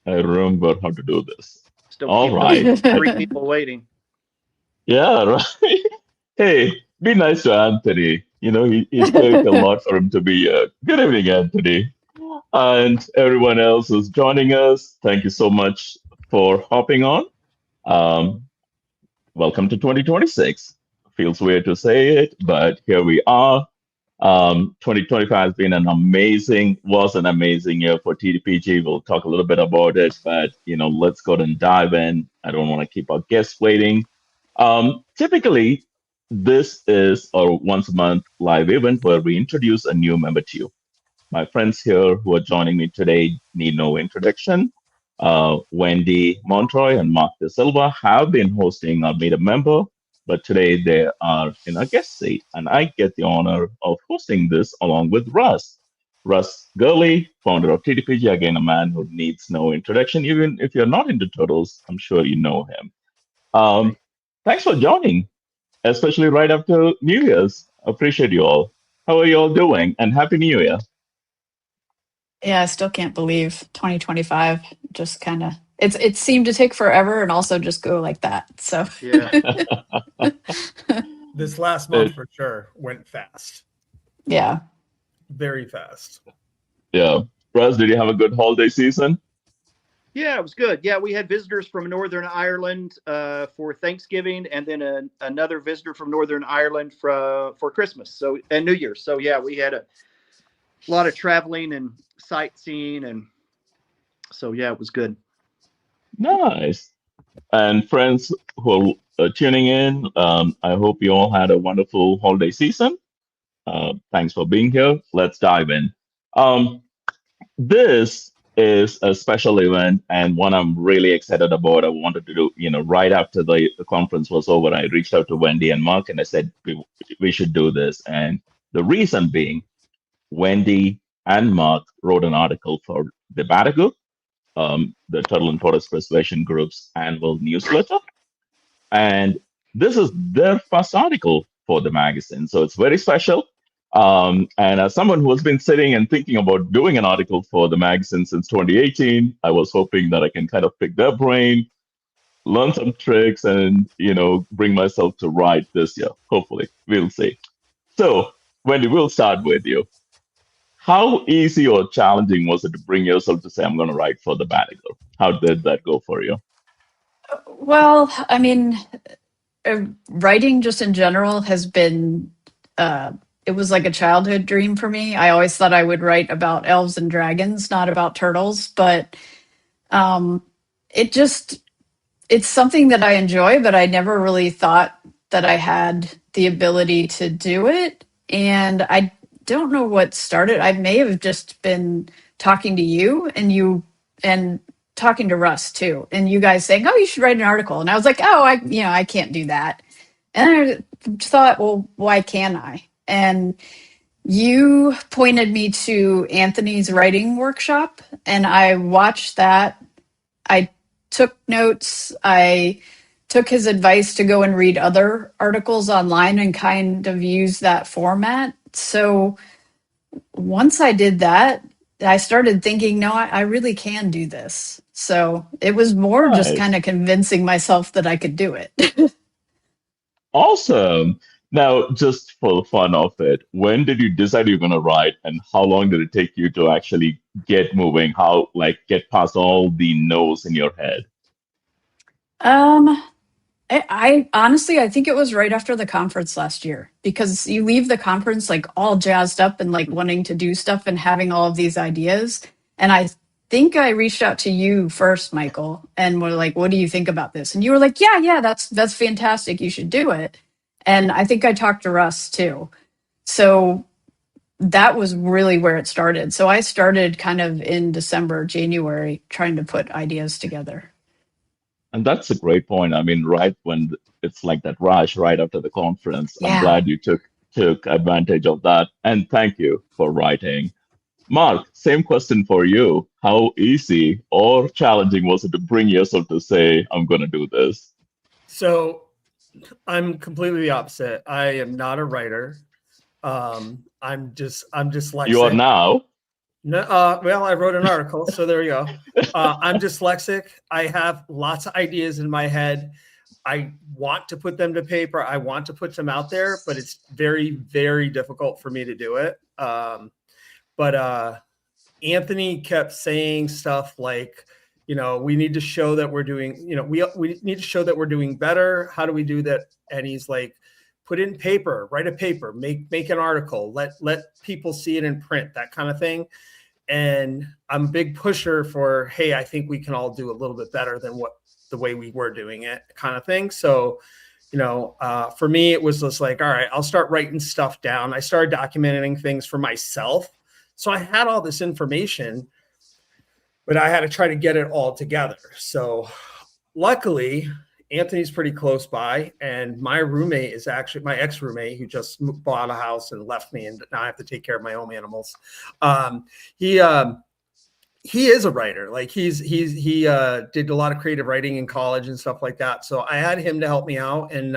I remember how to do this. Still All keep those right. three people waiting. Yeah, right. Hey, be nice to Anthony. It took a lot for him to be here. Good evening, Anthony. And everyone else who's joining us, thank you so much for hopping on. Um, Welcome to 2026. Feels weird to say it, but here we are. 2025 has been was an amazing year for TDPG. We'll talk a little bit about it, but let's go and dive in. I don't want to keep our guests waiting. Typically, this is our once a month live event where we introduce a new member to you. My friends here who are joining me today need no introduction. Wendy, Montroy, and Mark DaSilva have been hosting our meetup member, but today they are in a guest seat, and I get the honor of hosting this along with Russ. Russ Gurley, founder of TDPG, again, a man who needs no introduction. Even if you're not into turtles, I'm sure you know him. Um, Right. Thanks for joining, especially right after New Year's. Appreciate you all. How are you all doing? And Happy New Year. Yeah, I still can't believe 2025 just kind of it seemed to take forever and also just go like that. So Yeah. This last Uh, month for sure went fast, yeah. very fast. yeah. Russ, did you have a good holiday season? Yeah, it was good. Yeah, we had visitors from Northern Ireland for Thanksgiving, and then another visitor from Northern Ireland for Christmas. So and New Year's. So yeah, we had a lot of traveling and sightseeing, and so yeah, it was good. Nice. And friends who are tuning in, I hope you all had a wonderful holiday season. Thanks for being here. Let's dive in. Um, this is a special event and one I'm really excited about. I wanted to do, right after the conference was over, I reached out to Wendy and Mark and I said, we should do this. And the reason being, Wendy and Mark wrote an article for the Batagur, the Turtle and Tortoise Preservation Group's annual newsletter. And this is their first article for the magazine. So it's very special. And as someone who has been sitting and thinking about doing an article for the magazine since 2018, I was hoping that I can kind of pick their brain, learn some tricks, and bring myself to write this year. Hopefully, we'll see. So, Wendy, we'll start with you. How easy or challenging was it to bring yourself to say, I'm going to write for the Banneker? How did that go for you? Well, I mean, writing just in general has been it was like a childhood dream for me. I always thought I would write about elves and dragons, not about turtles, but um it just it's something that I enjoy, but I never really thought that I had the ability to do it. And I don't know what started. I may have just been talking to you and talking to Russ too. And you guys saying, "Oh, you should write an article." And I was like, "Oh, I can't do that." And I thought, "Well, why can't I?" And you pointed me to Anthony's writing workshop and I watched that. I took notes. I took his advice to go and read other articles online and kind of use that format. So once I did that, I started thinking, no, I really can do this. So it was more just kind Nice. of convincing myself that I could do it. Awesome. Now, just for the fun of it, when did you decide you're going to write, and how long did it take you to actually get moving? How, like, get past all the no's in your head? um, I honestly, I think it was right after the conference last year because you leave the conference like all jazzed up and like wanting to do stuff and having all of these ideas. And I think I reached out to you first, Michael, and were like, "What do you think about this?" And you were like, "Yeah, that's fantastic. You should do it." And I think I talked to Russ too. So that was really where it started. So I started kind of in December, January, trying to put ideas together. And that's a great point. I mean, right when it's like that rush right after the conference, I'm Yeah. glad you took advantage of that. And thank you for writing. Mark, same question for you. How easy or challenging was it to bring yourself to say, I'm going to do this? So I'm completely the opposite. I am not a writer. I'm just like You are saying, now. No, well, I wrote an article, so there you go. I'm dyslexic. I have lots of ideas in my head. I want to put them to paper. I want to put them out there, but it's very, very difficult for me to do it. But Anthony kept saying stuff like, we need to show that we're doing, we need to show that we're doing better. How do we do that? And he's like, put it in paper, write a paper, make an article, let people see it in print, that kind of thing. And I'm a big pusher for, hey, I think we can all do a little bit better than the way we were doing it, kind of thing. So, for me, it was just like, all right, I'll start writing stuff down. I started documenting things for myself. So I had all this information, but I had to try to get it all together. So luckily, Anthony's pretty close by, and my roommate is actually my ex-roommate who just bought a house and left me, and now I have to take care of my own animals. He is a writer. Like he did a lot of creative writing in college and stuff like that. So I had him to help me out, and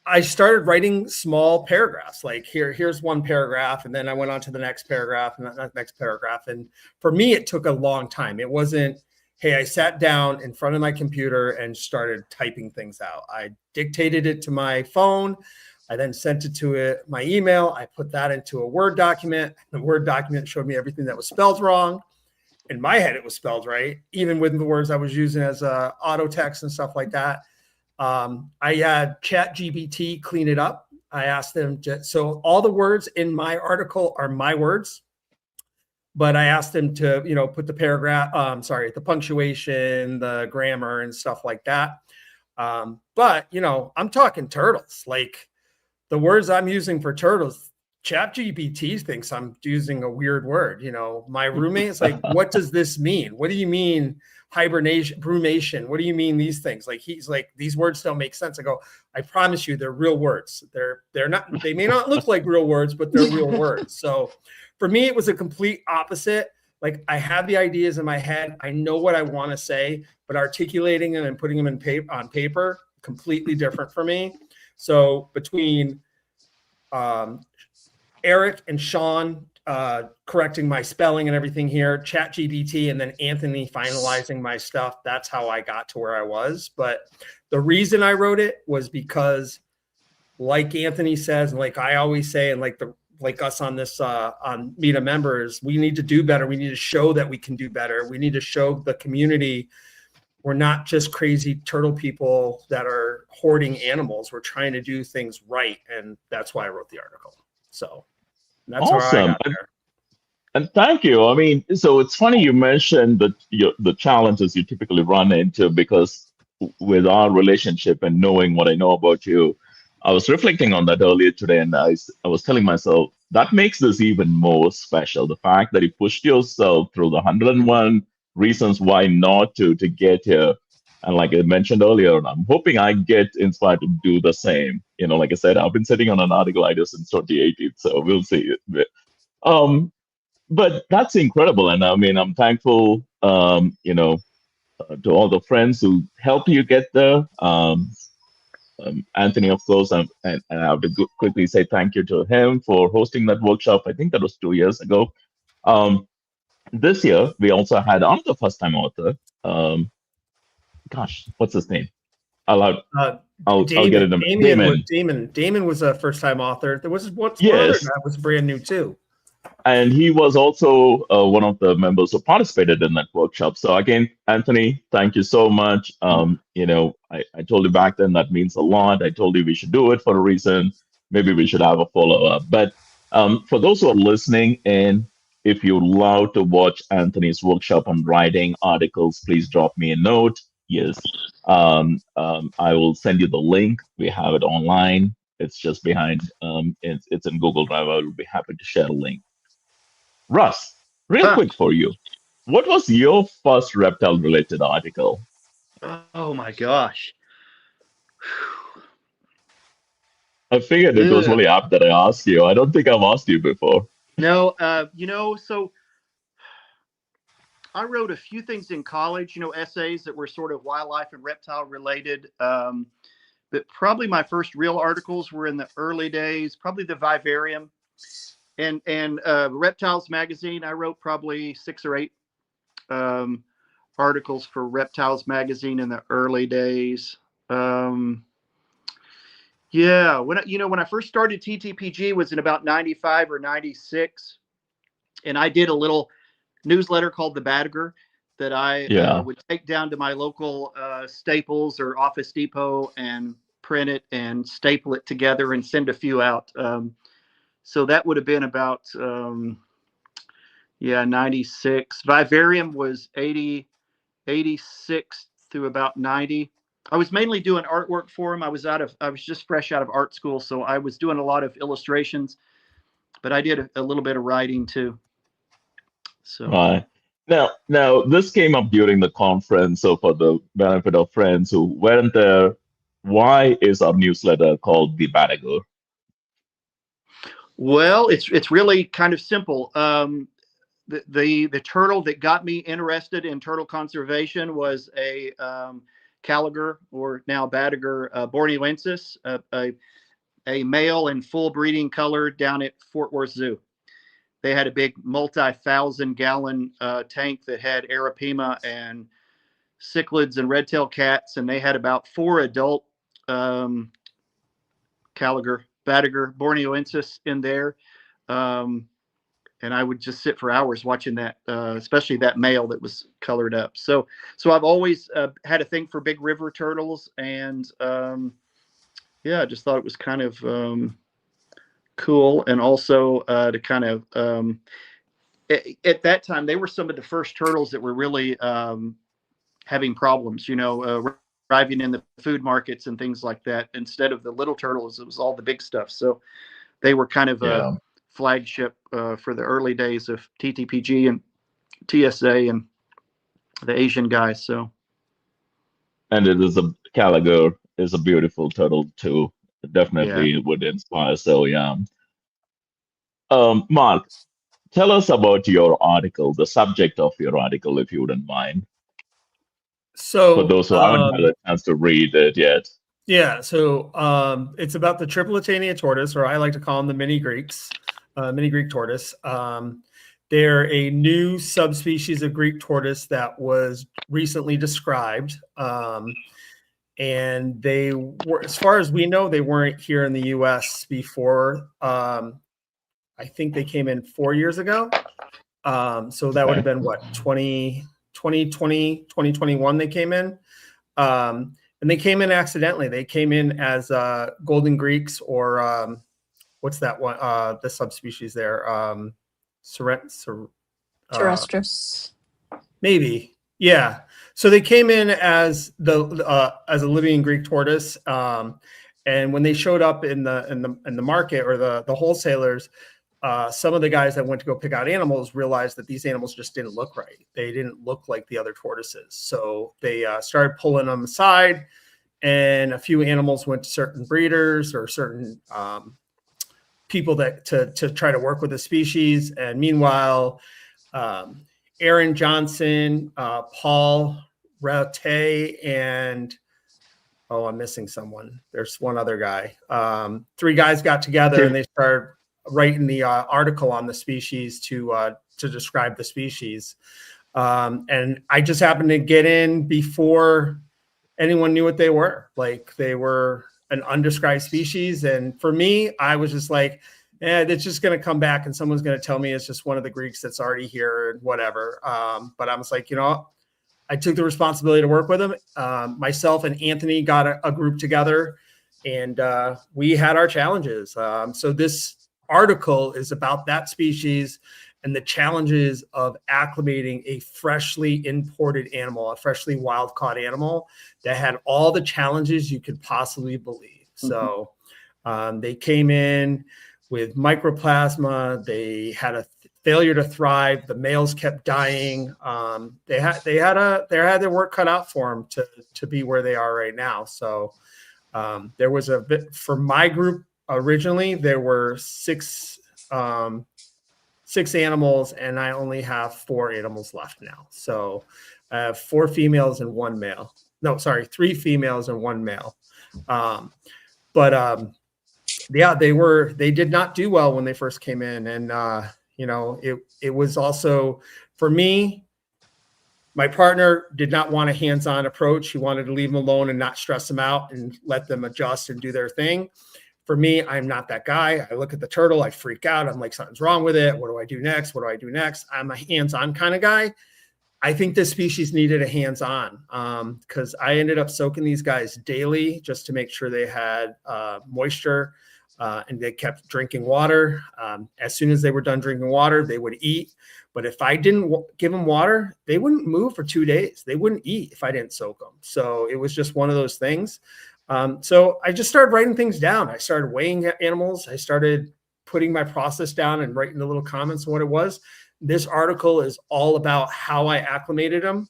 I started writing small paragraphs. Like here's one paragraph, and then I went on to the next paragraph and that next paragraph. And for me, it took a long time. It wasn't, hey, I sat down in front of my computer and started typing things out. I dictated it to my phone. I then sent it to my email. I put that into a Word document. The Word document showed me everything that was spelled wrong. In my head, it was spelled right, even with the words I was using as auto text and stuff like that. I had ChatGPT clean it up. I asked them so all the words in my article are my words, but I asked them to, put the paragraph, the punctuation, the grammar and stuff like that. But, I'm talking turtles, like the words I'm using for turtles, ChatGPT thinks I'm using a weird word. My roommate's like, what does this mean? What do you mean? Hibernation, brumation. What do you mean these things? Like, he's like, these words don't make sense. I go, I promise you, they're real words. They're not, they may not look like real words, but they're real words. So for me, it was a complete opposite. Like, I have the ideas in my head. I know what I want to say, but articulating them and putting them on paper, completely different for me. So between Eric and Sean correcting my spelling and everything here, ChatGPT, and then Anthony finalizing my stuff, that's how I got to where I was. But the reason I wrote it was because, like Anthony says, and like I always say, and like us on this on Meet a Members, we need to do better. We need to show that we can do better. We need to show the community we're not just crazy turtle people that are hoarding animals. We're trying to do things right, and that's why I wrote the article. So that's how I got there. And thank you. I mean, so it's funny you mentioned the challenges you typically run into, because with our relationship and knowing what I know about you, I was reflecting on that earlier today, and I was telling myself that makes this even more special. The fact that you pushed yourself through the 101 reasons why not to get here. And like I mentioned earlier, I'm hoping I get inspired to do the same. Like I said, I've been sitting on an article idea since 2018, so we'll see. But that's incredible. And I mean, I'm thankful, to all the friends who helped you get there. Anthony, of course, and I have to quickly say thank you to him for hosting that workshop. I think that was 2 years ago. This year, we also had another first-time author. Gosh, what's his name? I'll get it. Damon was a first-time author. There was one yes. other guy was brand new too. And he was also one of the members who participated in that workshop. So again, Anthony, thank you so much. I told you back then that means a lot. I told you we should do it for a reason. Maybe we should have a follow-up. But for those who are listening in, if you'd love to watch Anthony's workshop on writing articles, please drop me a note. Yes, I will send you the link. We have it online. It's just behind. It's in Google Drive. I will be happy to share a link. Russ, real quick for you. What was your first reptile-related article? Oh my gosh. I figured it was really apt that I asked you. I don't think I've asked you before. No, so I wrote a few things in college, essays that were sort of wildlife and reptile related. But probably my first real articles were in the early days, probably the vivarium. and Reptiles magazine. I wrote probably 6 or 8 articles for Reptiles magazine in the early days. Yeah, when I first started TTPG was in about 95 or 96, and I did a little newsletter called the Batagur that I would take down to my local Staples or Office Depot and print it and staple it together and send a few out. So that would have been about 96. Vivarium was 86 through about 90. I was mainly doing artwork for him. I was just fresh out of art school, so I was doing a lot of illustrations, but I did a little bit of writing too. So Right. Now this came up during the conference, so for the benefit of friends who weren't there, why is our newsletter called the Batagur? Well, it's really kind of simple. The turtle that got me interested in turtle conservation was a Caligur, or now Batagur borneoensis, a male in full breeding color down at Fort Worth Zoo. They had a big multi-1,000-gallon tank that had Arapima and cichlids and red-tailed cats, and they had about 4 adult Caligur, Batagur borneoensis in there. And I would just sit for hours watching that, especially that male that was colored up. So I've always had a thing for big river turtles, and I just thought it was kind of cool, and also to kind of at that time they were some of the first turtles that were really having problems. Arriving in the food markets and things like that. Instead of the little turtles, it was all the big stuff. So they were kind of a flagship for the early days of TTPG and TSA and the Asian guys. So, and Caligur is a beautiful turtle too. It definitely would inspire. So Mark, tell us about your article, the subject of your article, if you wouldn't mind. So for those who haven't had a chance to read it yet. Yeah, so it's about the Tripolitania tortoise, or I like to call them the mini Greeks, mini Greek tortoise. They're a new subspecies of Greek tortoise that was recently described. And they were, as far as we know, they weren't here in the US before. I think they came in 4 years ago. So that would have been what, 2020, 2021 they came in. And they came in accidentally. They came in as golden Greeks, or what's that one? The subspecies there, terrestris. Maybe, yeah. So they came in as as a living Greek tortoise, and when they showed up in the market, or the wholesalers, some of the guys that went to go pick out animals realized that these animals just didn't look right. They didn't look like the other tortoises. So they started pulling them aside, and a few animals went to certain breeders or certain people that to try to work with the species. And meanwhile, Aaron Johnson, Paul Raute, and I'm missing someone. There's one other guy. 3 guys got together and they started writing the article on the species to describe the species. And I just happened to get in before anyone knew what they were. Like, they were an undescribed species. And for me, I was just like, it's just going to come back and someone's going to tell me it's just one of the Greeks that's already here and whatever. But I was like, I took the responsibility to work with them. Myself and Anthony got a group together, and we had our challenges. So this article is about that species and the challenges of acclimating a freshly imported animal, a freshly wild caught animal that had all the challenges you could possibly believe. So they came in with microplasma. They had a failure to thrive. The males kept dying. They had their work cut out for them to be where they are right now. So there was a bit for my group. Originally, there were 6 animals, and I only have 4 animals left now. So I have 4 females and 1 male. No, sorry, 3 females and 1 male. But Yeah, they did not do well when they first came in. And, it was also, for me, my partner did not want a hands-on approach. He wanted to leave them alone and not stress them out and let them adjust and do their thing. For me, I'm not that guy. I look at the turtle, I freak out. I'm like, something's wrong with it. What do I do next? What do I do next? I'm a hands-on kind of guy. I think this species needed a hands-on because I ended up soaking these guys daily just to make sure they had moisture and they kept drinking water. As soon as they were done drinking water, they would eat. But if I didn't give them water, they wouldn't move for 2 days. They wouldn't eat if I didn't soak them. So it was just one of those things. So I just started writing things down. I started weighing animals. I started putting my process down and writing the little comments on what it was. This article is all about how I acclimated them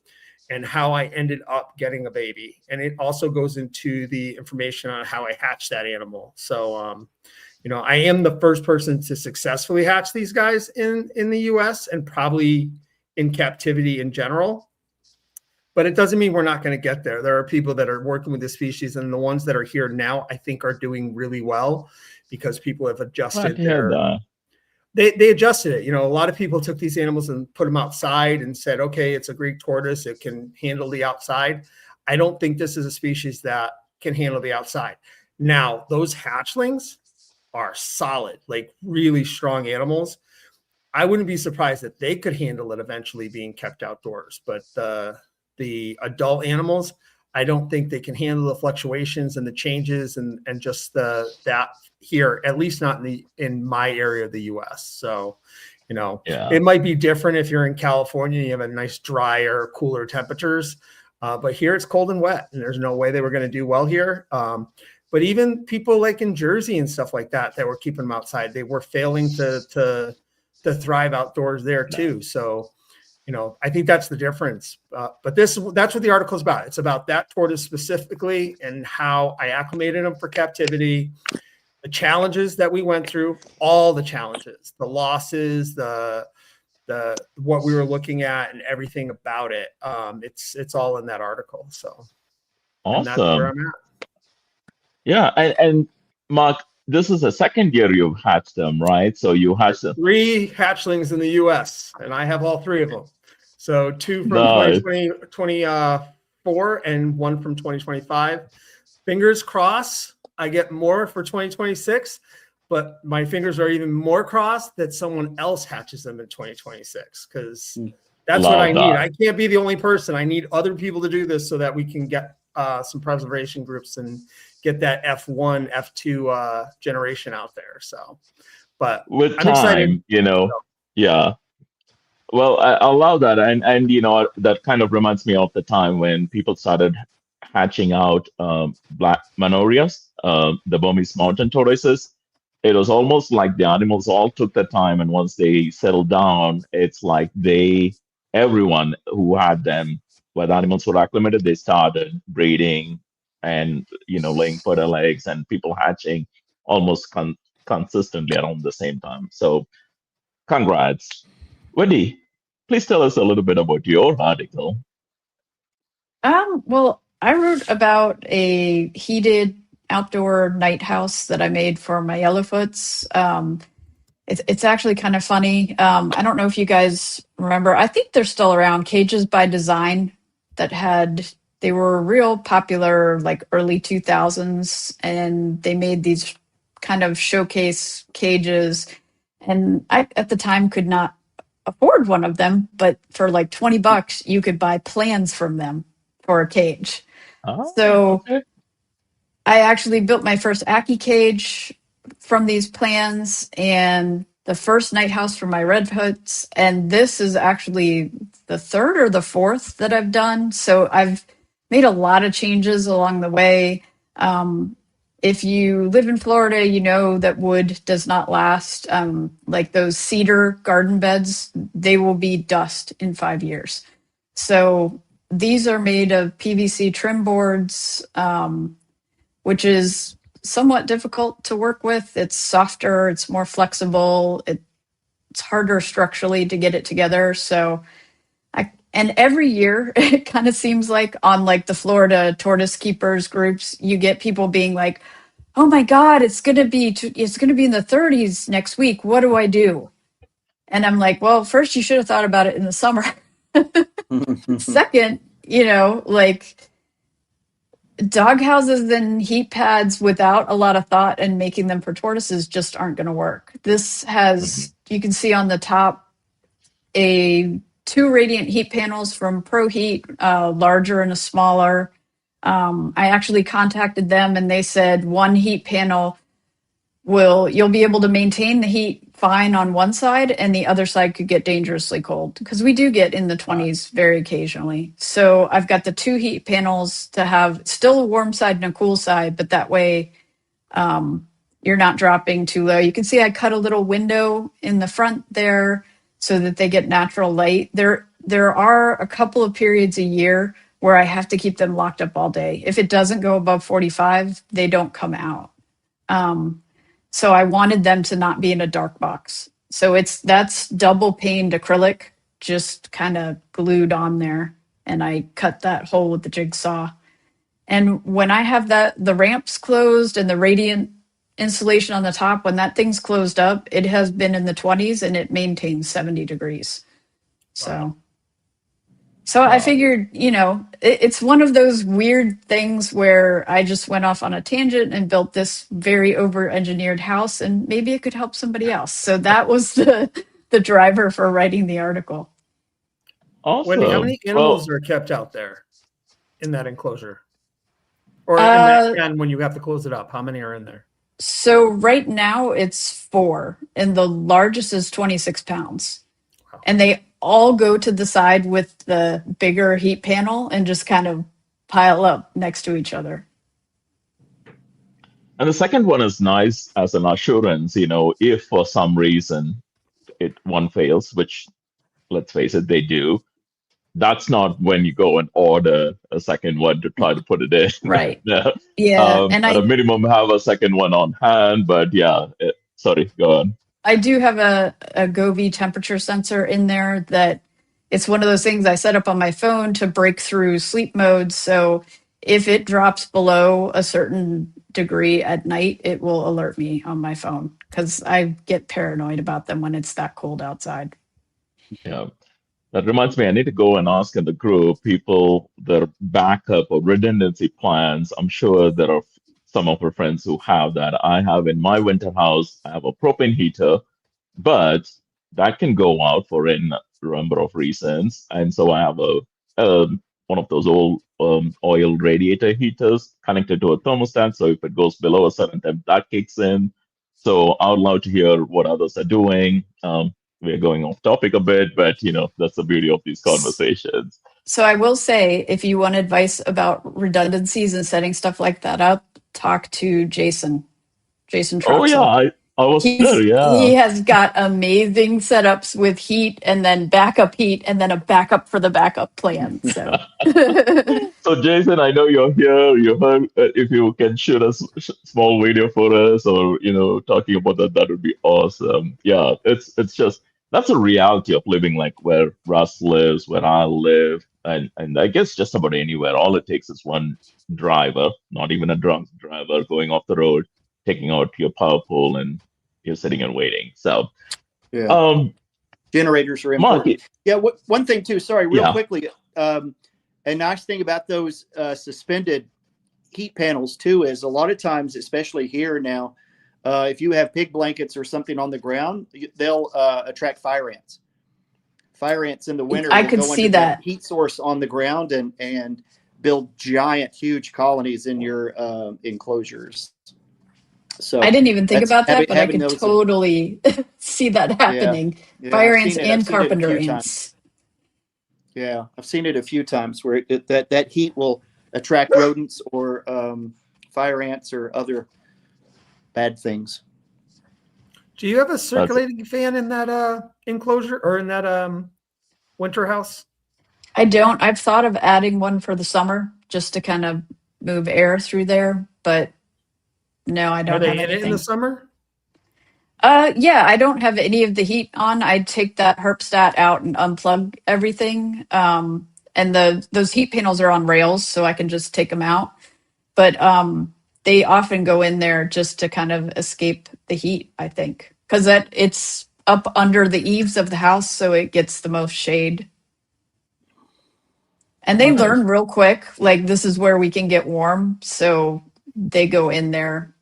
and how I ended up getting a baby. And it also goes into the information on how I hatched that animal. So, I am the first person to successfully hatch these guys in the US and probably in captivity in general. But it doesn't mean we're not going to get there. There are people that are working with the species, and the ones that are here now, I think, are doing really well because people have adjusted they adjusted it. A lot of people took these animals and put them outside and said, okay, it's a Greek tortoise. It can handle the outside. I don't think this is a species that can handle the outside. Now, those hatchlings are solid, like really strong animals. I wouldn't be surprised that they could handle it eventually being kept outdoors. But the adult animals, I don't think they can handle the fluctuations and the changes and just that here, at least not in my area of the US. So, It might be different if you're in California, you have a nice drier, cooler temperatures. But here it's cold and wet, and there's no way they were going to do well here. But even people like in Jersey and stuff like that were keeping them outside, they were failing to thrive outdoors there too. So, I think that's the difference. But that's what the article is about. It's about that tortoise specifically and how I acclimated them for captivity, the challenges that we went through, all the challenges, the losses, the what we were looking at and everything about it. It's all in that article. So awesome. And that's where I'm at. Yeah. And Mark, this is the second year you've hatched them, right? So you hatched them. 3 hatchlings in the US, and I have all 3 of them. So 2 from 2024 and 1 from 2025. Fingers crossed I get more for 2026, but my fingers are even more crossed that someone else hatches them in 2026 because that's what I need. I can't be the only person. I need other people to do this so that we can get some preservation groups and get that F1, F2 generation out there. So, but with I'm time, excited. Yeah. Well, I allow that, and that kind of reminds me of the time when people started hatching out black manorias, the Burmese mountain tortoises. It was almost like the animals all took the time, and once they settled down, it's like everyone who had them, where the animals were acclimated, they started breeding and laying fertile eggs, and people hatching almost consistently around the same time. So, congrats. Wendy, please tell us a little bit about your article. Well, I wrote about a heated outdoor night house that I made for my yellowfoots. It's actually kind of funny. I don't know if you guys remember. I think they're still around. Cages by Design they were real popular like early 2000s, and they made these kind of showcase cages. And I, at the time, could not afford one of them, but for like $20, you could buy plans from them for a cage. Oh, So okay. I actually built my first Aki cage from these plans and the first night house for my redwoods. And this is actually the 3rd or the 4th that I've done. So I've made a lot of changes along the way. If you live in Florida, you know that wood does not last. Like those cedar garden beds, they will be dust in 5 years. So these are made of PVC trim boards, which is somewhat difficult to work with. It's softer, it's more flexible, it's harder structurally to get it together. So and every year it kind of seems like on like the Florida tortoise keepers groups, you get people being like, oh my God, it's going to be in the 30s next week. What do I do? And I'm like, well, first you should have thought about it in the summer. Second, like dog houses and heat pads without a lot of thought and making them for tortoises just aren't going to work. This has, you can see on the top, two radiant heat panels from ProHeat, larger and a smaller. I actually contacted them and they said one heat panel you'll be able to maintain the heat fine on one side and the other side could get dangerously cold because we do get in the 20s very occasionally. So I've got the two heat panels to have still a warm side and a cool side, but that way you're not dropping too low. You can see I cut a little window in the front there so that they get natural light. There are a couple of periods a year where I have to keep them locked up all day. If it doesn't go above 45, they don't come out. So I wanted them to not be in a dark box. So that's double paned acrylic, just kind of glued on there. And I cut that hole with the jigsaw. And when I have the ramps closed and the radiant insulation on the top, when that thing's closed up, it has been in the 20s and it maintains 70 degrees. So I figured, it's one of those weird things where I just went off on a tangent and built this very over-engineered house, and maybe it could help somebody else. So that was the driver for writing the article. Awesome. Wendy, how many animals are kept out there in that enclosure? Or in that pen when you have to close it up, how many are in there? So right now it's 4, and the largest is 26 pounds. Wow. And they all go to the side with the bigger heat panel and just kind of pile up next to each other. And the second one is nice as an assurance, if for some reason one fails, which let's face it, they do. That's not when you go and order a second one to try to put it in. Right. Yeah. And at a minimum, have a second one on hand. But yeah, sorry, go on. I do have a Govee temperature sensor in there that it's one of those things I set up on my phone to break through sleep mode. So if it drops below a certain degree at night, it will alert me on my phone because I get paranoid about them when it's that cold outside. Yeah. That reminds me, I need to go and ask in the group people their backup or redundancy plans. I'm sure there are some of our friends who have that. I have in my winter house, I have a propane heater, but that can go out for a number of reasons. And so I have one of those old oil radiator heaters connected to a thermostat. So if it goes below a certain temp, that kicks in. So I would love to hear what others are doing. We're going off topic a bit, but that's the beauty of these conversations. So I will say, if you want advice about redundancies and setting stuff like that up, talk to Jason Troxel. Oh yeah, I was there. Yeah, he has got amazing setups with heat and then backup heat and then a backup for the backup plan. So, so Jason, I know you're here. You heard if you can shoot a small video for us, or talking about that would be awesome. Yeah, it's just that's a reality of living like where Russ lives, where I live, and I guess just about anywhere. All it takes is one driver, not even a drunk driver, going off the road, taking out your power pole, and you're sitting and waiting. So, yeah. Generators are important. Mark, yeah. One thing too. Sorry, real quickly. A nice thing about those suspended heat panels too is a lot of times, especially here now, if you have pig blankets or something on the ground, they'll attract fire ants. Fire ants in the winter. I could see that heat source on the ground and build giant, huge colonies in your enclosures. So I didn't even think about that, but I can totally see that happening. Yeah. Fire ants and carpenter ants. Yeah, I've seen it a few times where that heat will attract rodents or fire ants or other bad things. Do you have a circulating fan in that enclosure or in that winter house? I don't. I've thought of adding one for the summer just to kind of move air through there, but no, I don't. Are they have in anything. it in the summer? Yeah, I don't have any of the heat on. I'd take that herpstat out and unplug everything. And those heat panels are on rails, so I can just take them out. But they often go in there just to kind of escape the heat, I think, because it's up under the eaves of the house, so it gets the most shade. And they Nice. learn real quick, like this is where we can get warm, so they go in there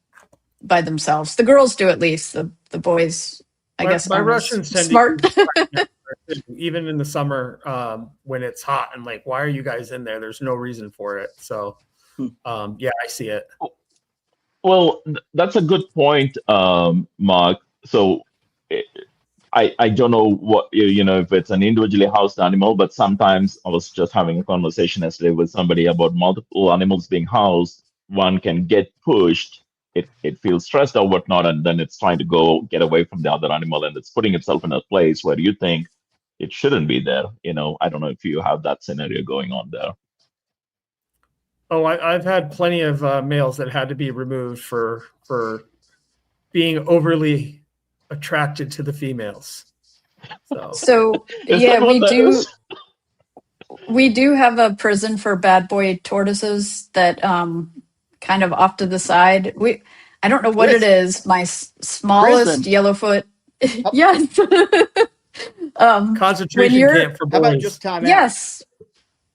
by themselves. The girls do, at least. The boys, I guess, My aren't as Russians tend smart. to even in the summer when it's hot. I'm like, why are you guys in there? There's no reason for it. So yeah, I see it. Well, that's a good point, Mark. So I don't know what, if it's an individually housed animal, but sometimes I was just having a conversation yesterday with somebody about multiple animals being housed. One can get pushed, it feels stressed or whatnot, and then it's trying to get away from the other animal, and it's putting itself in a place where you think it shouldn't be there. I don't know if you have that scenario going on there. Oh, I've had plenty of males that had to be removed for being overly attracted to the females. So yeah, we do have a prison for bad boy tortoises that kind of off to the side. I don't know what it is. My smallest Prison. yellowfoot. Yes. Concentration camp for boys. How about just time out? Yes.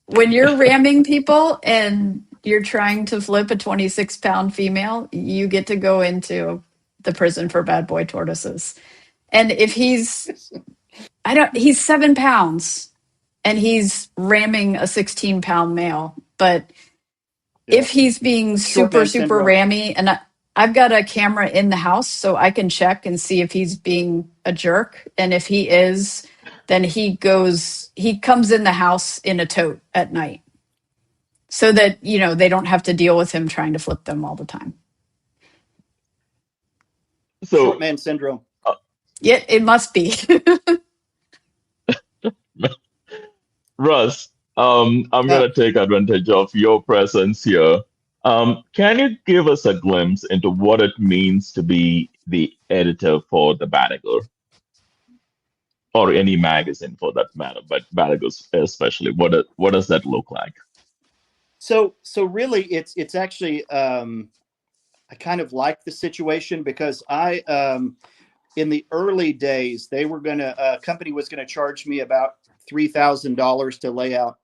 When you're ramming people and you're trying to flip a 26-pound female, you get to go into the prison for bad boy tortoises. And if he's 7 pounds and he's ramming a 16-pound male. But if he's being super rammy, and I've got a camera in the house so I can check and see if he's being a jerk. And if he is, then he comes in the house in a tote at night so that, they don't have to deal with him trying to flip them all the time. So, short man syndrome. Yeah, it must be. Russ, I'm going to take advantage of your presence here. Can you give us a glimpse into what it means to be the editor for the Batagur? Or any magazine for that matter, but Batagur especially. What does that look like? So really, it's actually I kind of like the situation because in the early days a company was gonna charge me about $3,000 to lay out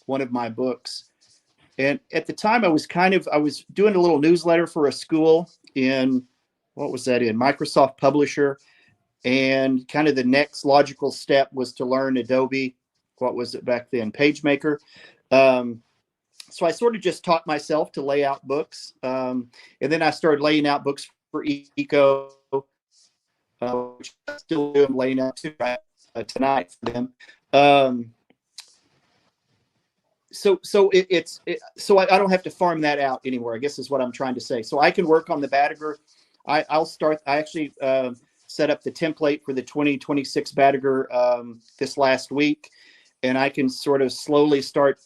one of my books, and at the time I was doing a little newsletter for a school in Microsoft Publisher. And kind of the next logical step was to learn Adobe, what was it back then, PageMaker. So I sort of just taught myself to lay out books. And then I started laying out books for Eco, which I still do. I'm laying out tonight for them. So I don't have to farm that out anymore, I guess is what I'm trying to say. So I can work on the Batagur. I actually set up the template for the 2026 Batagur this last week, and I can sort of slowly start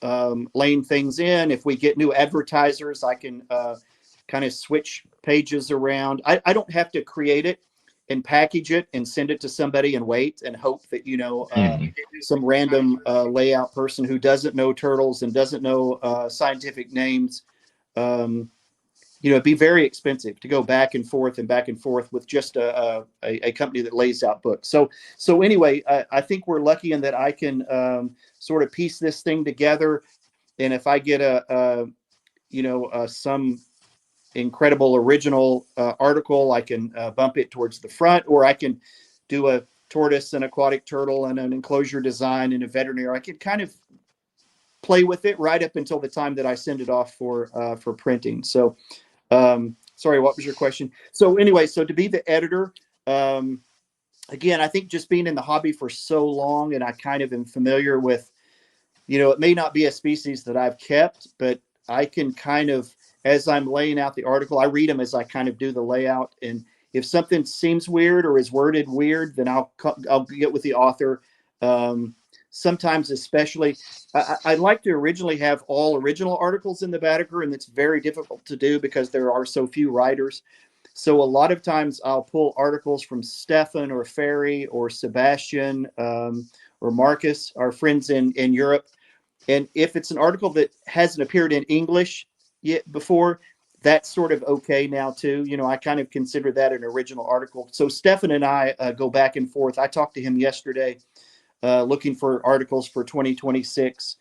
laying things in. If we get new advertisers, I can kind of switch pages around. I don't have to create it and package it and send it to somebody and wait and hope that some random layout person who doesn't know turtles and doesn't know scientific names. It'd be very expensive to go back and forth with just a company that lays out books. So anyway, I think we're lucky in that I can sort of piece this thing together. And if I get some incredible original article, I can bump it towards the front, or I can do a tortoise, an aquatic turtle, and an enclosure design and a veterinary. I can kind of play with it right up until the time that I send it off for printing. So sorry, what was your question? So anyway, so to be the editor, again, I think just being in the hobby for so long, and I kind of am familiar with, it may not be a species that I've kept, but I can kind of, as I'm laying out the article, I read them as I kind of do the layout. And if something seems weird or is worded weird, then I'll get with the author. Sometimes, especially, I'd like to originally have all original articles in the Batagur, and it's very difficult to do because there are so few writers. So a lot of times I'll pull articles from Stefan or Ferry or Sebastian or Marcus, our friends in Europe. And if it's an article that hasn't appeared in English yet before, that's sort of okay now too. I kind of consider that an original article. So Stefan and I go back and forth. I talked to him yesterday, looking for articles for 2026.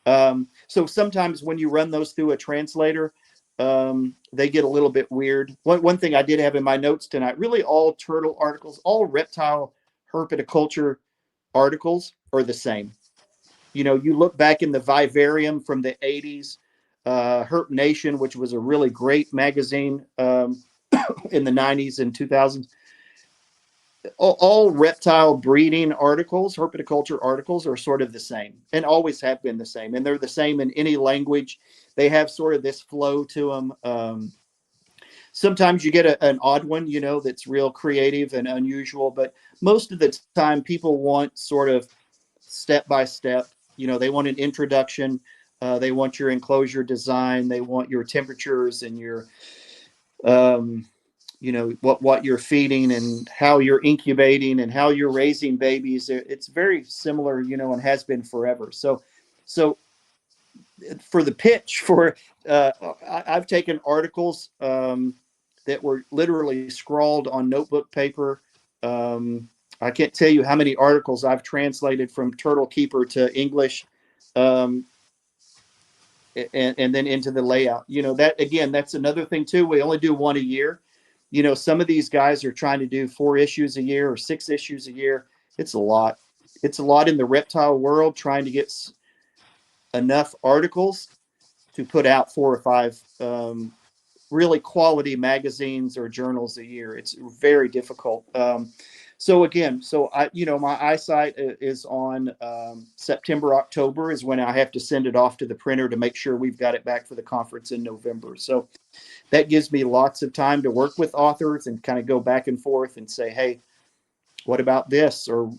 So sometimes when you run those through a translator, they get a little bit weird. One thing I did have in my notes tonight, really all turtle articles, all reptile herpetoculture articles are the same. You look back in the Vivarium from the 80s, Herp Nation, which was a really great magazine in the 90s and 2000s. All reptile breeding articles, herpetoculture articles, are sort of the same and always have been the same. And they're the same in any language. They have sort of this flow to them. Sometimes you get an odd one, that's real creative and unusual. But most of the time, people want sort of step by step. They want an introduction. They want your enclosure design. They want your temperatures and your what you're feeding and how you're incubating and how you're raising babies. It's very similar, and has been forever. So for the pitch I've taken articles that were literally scrawled on notebook paper. I can't tell you how many articles I've translated from Turtle Keeper to English, and then into the layout. That's another thing too. We only do one a year. Some of these guys are trying to do 4 issues a year or 6 issues a year. It's a lot. It's a lot in the reptile world, trying to get enough articles to put out 4 or 5 really quality magazines or journals a year. It's very difficult. So my eyesight is on September, October is when I have to send it off to the printer to make sure we've got it back for the conference in November. So that gives me lots of time to work with authors and kind of go back and forth and say, hey, what about this? Or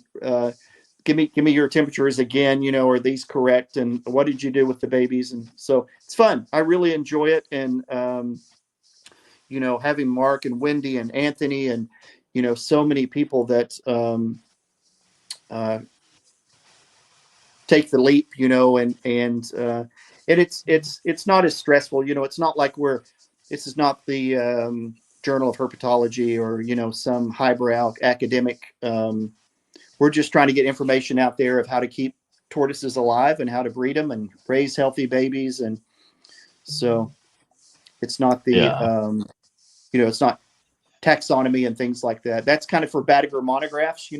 give me your temperatures again, are these correct? And what did you do with the babies? And so it's fun. I really enjoy it. And, having Mark and Wendy and Anthony and, so many people that take the leap, and it's not as stressful. It's not like this is not the Journal of Herpetology or, some highbrow academic. We're just trying to get information out there of how to keep tortoises alive and how to breed them and raise healthy babies. And so it's not it's not taxonomy and things like that. That's kind of for Batagur monographs,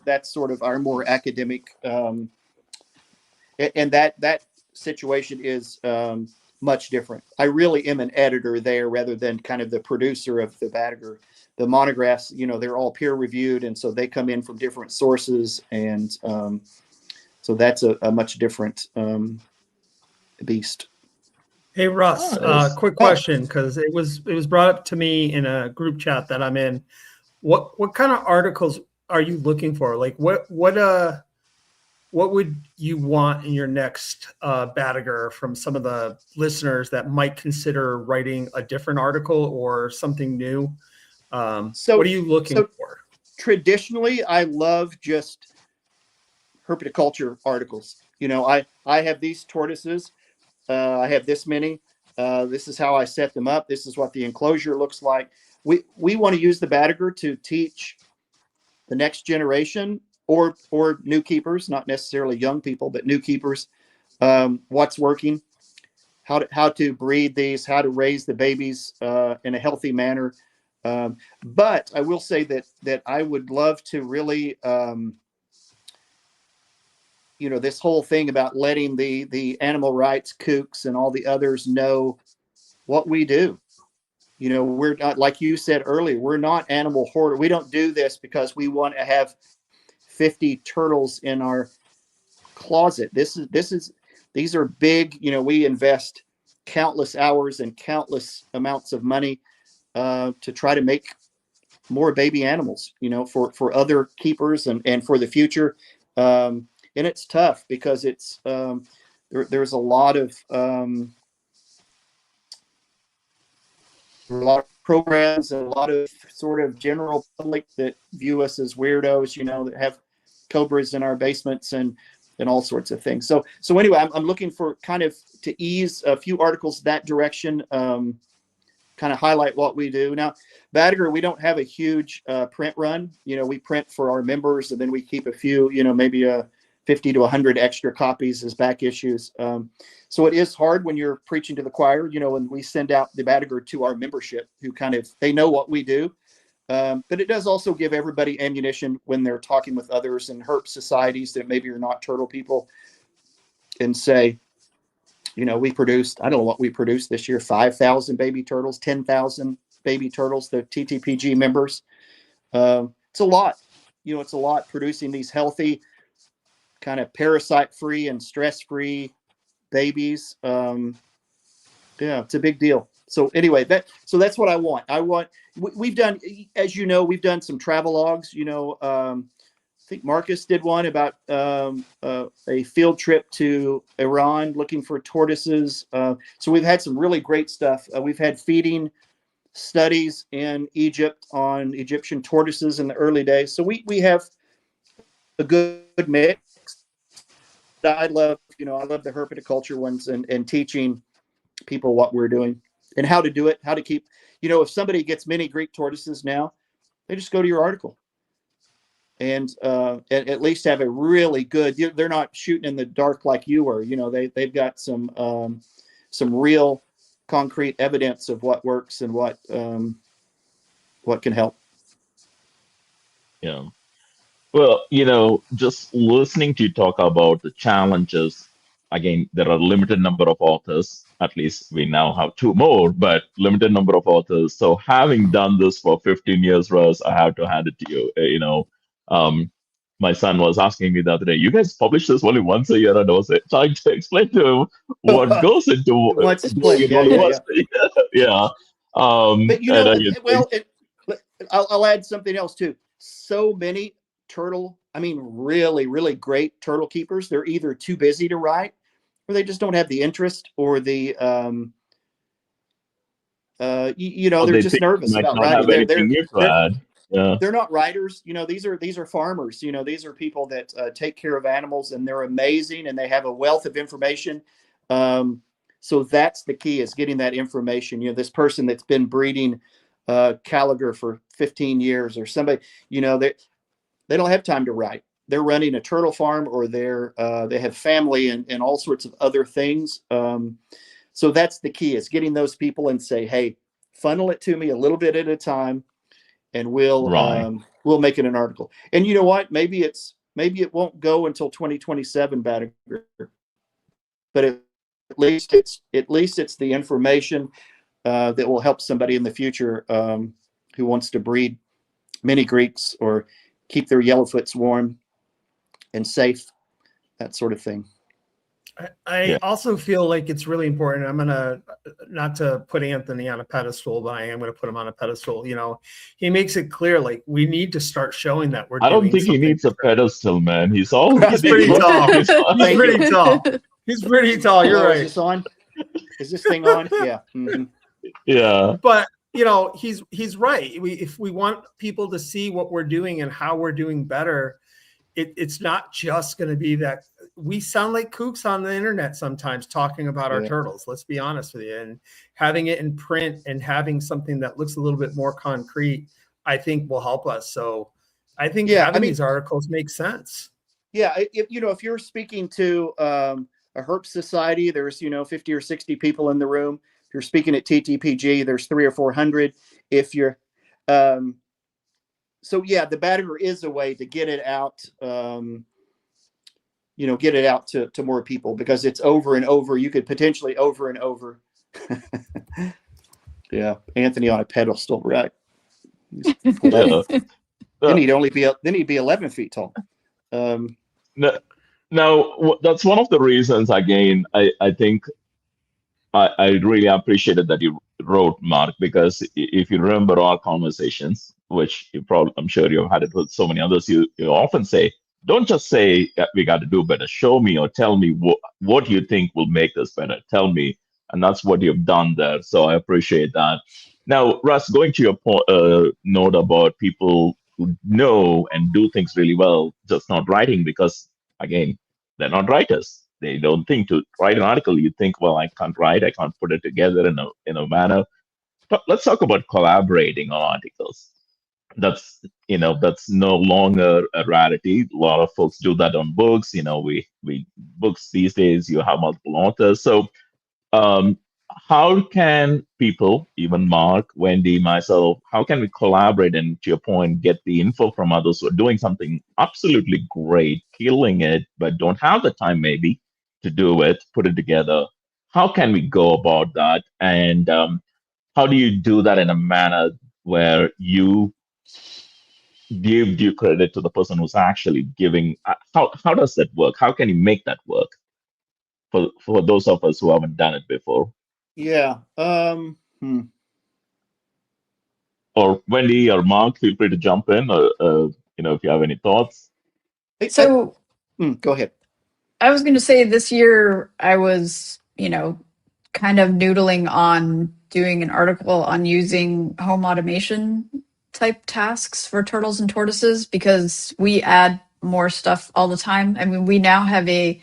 that's sort of our more academic, and that situation is much different. I really am an editor there rather than kind of the producer of the Batagur. The monographs, they're all peer reviewed, and so they come in from different sources, and so that's a much different beast. Hey Russ, quick question, because it was brought up to me in a group chat that I'm in. What kind of articles are you looking for? Like what would you want in your next Batagur from some of the listeners that might consider writing a different article or something new? So what are you looking for? Traditionally, I love just herpetoculture articles. I have these tortoises. I have this many. This is how I set them up. This is what the enclosure looks like. We want to use the Batagur to teach the next generation or new keepers, not necessarily young people, but new keepers, what's working, how to breed these, how to raise the babies in a healthy manner. But I will say that I would love to really this whole thing about letting the animal rights kooks and all the others know what we do. We're not, like you said earlier, we're not animal hoarder. We don't do this because we want to have 50 turtles in our closet. These are big, we invest countless hours and countless amounts of money to try to make more baby animals, for other keepers and for the future. And it's tough because it's there's a lot of programs and a lot of sort of general public that view us as weirdos, that have cobras in our basements and all sorts of things. So anyway, I'm looking for kind of to ease a few articles that direction. kind of highlight what we do. Now, Batagur, we don't have a huge print run. We print for our members, and then we keep a few, maybe 50 to 100 extra copies as back issues. So it is hard when you're preaching to the choir, when we send out the Batagur to our membership, who they know what we do. But it does also give everybody ammunition when they're talking with others in herp societies that maybe are not turtle people, and say, we produced, I don't know what we produced this year, 5,000 baby turtles, 10,000 baby turtles, the TTPG members. It's a lot, it's a lot producing these healthy, kind of parasite-free and stress-free babies. It's a big deal. So anyway, that's what I want. We've done, as we've done some travelogues. I think Marcus did one about a field trip to Iran looking for tortoises. So we've had some really great stuff. We've had feeding studies in Egypt on Egyptian tortoises in the early days. So we have a good mix. I love the herpetoculture ones and teaching people what we're doing and how to do it, how to keep, if somebody gets mini Greek tortoises now, they just go to your article and at least have a really good, they're not shooting in the dark like you were, they've got some real concrete evidence of what works and what can help. Yeah. Well, just listening to you talk about the challenges, again, there are a limited number of authors. At least we now have 2 more, but limited number of authors. So having done this for 15 years, Russ, I have to hand it to you. My son was asking me the other day, you guys publish this only once a year, and I was trying to explain to him what goes into what's doing it only once a year. Yeah. But I'll add something else too. So many really, really great turtle keepers, they're either too busy to write, or they just don't have the interest, or the they're just nervous about writing. They're not writers. These are farmers. These are people that take care of animals, and they're amazing, and they have a wealth of information. So that's the key, is getting that information. This person that's been breeding Caligar for 15 years, or somebody, they don't have time to write. They're running a turtle farm, or they have family and all sorts of other things. So that's the key, is getting those people and say, hey, funnel it to me a little bit at a time, and we'll make it an article. And you know what? Maybe it won't go until 2027, Batagur, but at least it's the information that will help somebody in the future who wants to breed mini Greeks or keep their yellowfoots warm and safe, that sort of thing. I also feel like it's really important. I'm gonna, not to put Anthony on a pedestal, but I am gonna put him on a pedestal. He makes it clear, like, we need to start showing that we're. I don't think he needs a pedestal, man. He's pretty tall. He's pretty tall. He's pretty tall. You're right. Is this on? Is this thing on? Yeah. Mm-hmm. Yeah. But he's right. If we want people to see what we're doing and how we're doing better, it's not just going to be that we sound like kooks on the internet sometimes talking about our turtles. Let's be honest with you. And having it in print and having something that looks a little bit more concrete, I think will help us. So I think these articles make sense. Yeah. If you're speaking to a herp society, there's, 50 or 60 people in the room. If you're speaking at TTPG, there's 300 or 400. If you're, so yeah, the Batagur is a way to get it out, get it out to more people, because it's over and over. You could potentially over and over. Yeah, Anthony on a pedestal, right? Then he'd be 11 feet tall. Now, that's one of the reasons. Again, I think I really appreciated that you wrote, Mark, because if you remember our conversations, which I'm sure you've had it with so many others, you often say, don't just say we got to do better. Show me or tell me what you think will make this better. Tell me. And that's what you've done there. So I appreciate that. Now, Russ, going to your note about people who know and do things really well, just not writing, because, again, they're not writers. They don't think to write an article. You think, well, I can't write. I can't put it together in a manner. let's talk about collaborating on articles. That's that's no longer a rarity. A lot of folks do that on books. We books these days you have multiple authors. So um, how can people, even Mark, Wendy, myself, how can we collaborate and, to your point, get the info from others who are doing something absolutely great, killing it, but don't have the time maybe to do it, put it together? How can we go about that? And how do you do that in a manner where you give due credit to the person who's actually giving? How does that work? How can you make that work for those of us who haven't done it before? Yeah. Or Wendy or Mark, feel free to jump in, or if you have any thoughts. So Go ahead. I was going to say this year I was, kind of noodling on doing an article on using home automation type tasks for turtles and tortoises because we add more stuff all the time. I mean, we now have a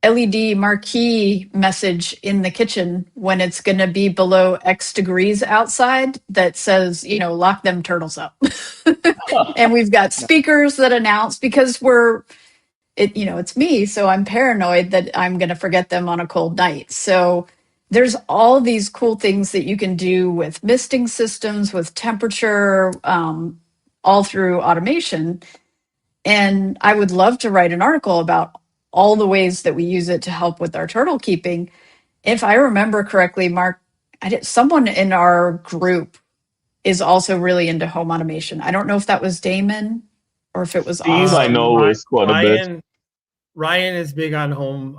LED marquee message in the kitchen when it's going to be below X degrees outside that says, lock them turtles up. And we've got speakers that announce because it's me, so I'm paranoid that I'm going to forget them on a cold night. So there's all these cool things that you can do with misting systems, with temperature, all through automation. And I would love to write an article about all the ways that we use it to help with our turtle keeping. If I remember correctly, Mark, someone in our group is also really into home automation. I don't know if that was Damon or if it was Steve, I Austin. know, is quite a bit. Ryan is big on home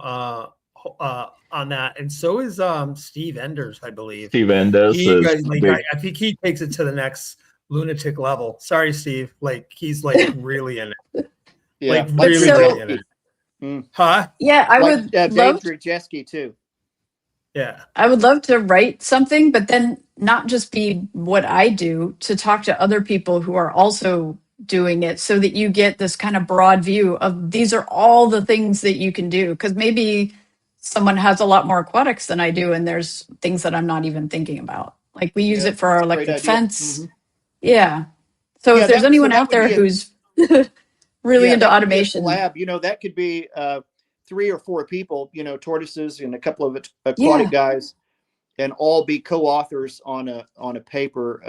on that, and so is Steve Enders, I believe. Steve Enders is big. I think he takes it to the next lunatic level. Sorry, Steve. He's really in it. Yeah, really in it. Huh? Yeah, I would Dave love Drzeski too. Yeah. I would love to write something, but then not just be what I do, to talk to other people who are also doing it so that you get this kind of broad view of these are all the things that you can do. Because maybe someone has a lot more aquatics than I do, and there's things that I'm not even thinking about. Like we use it for our electric fence. Yeah. So if there's anyone out there who's really into automation. Lab, that could be 3 or 4 people, tortoises and a couple of aquatic guys, and all be co-authors on a paper.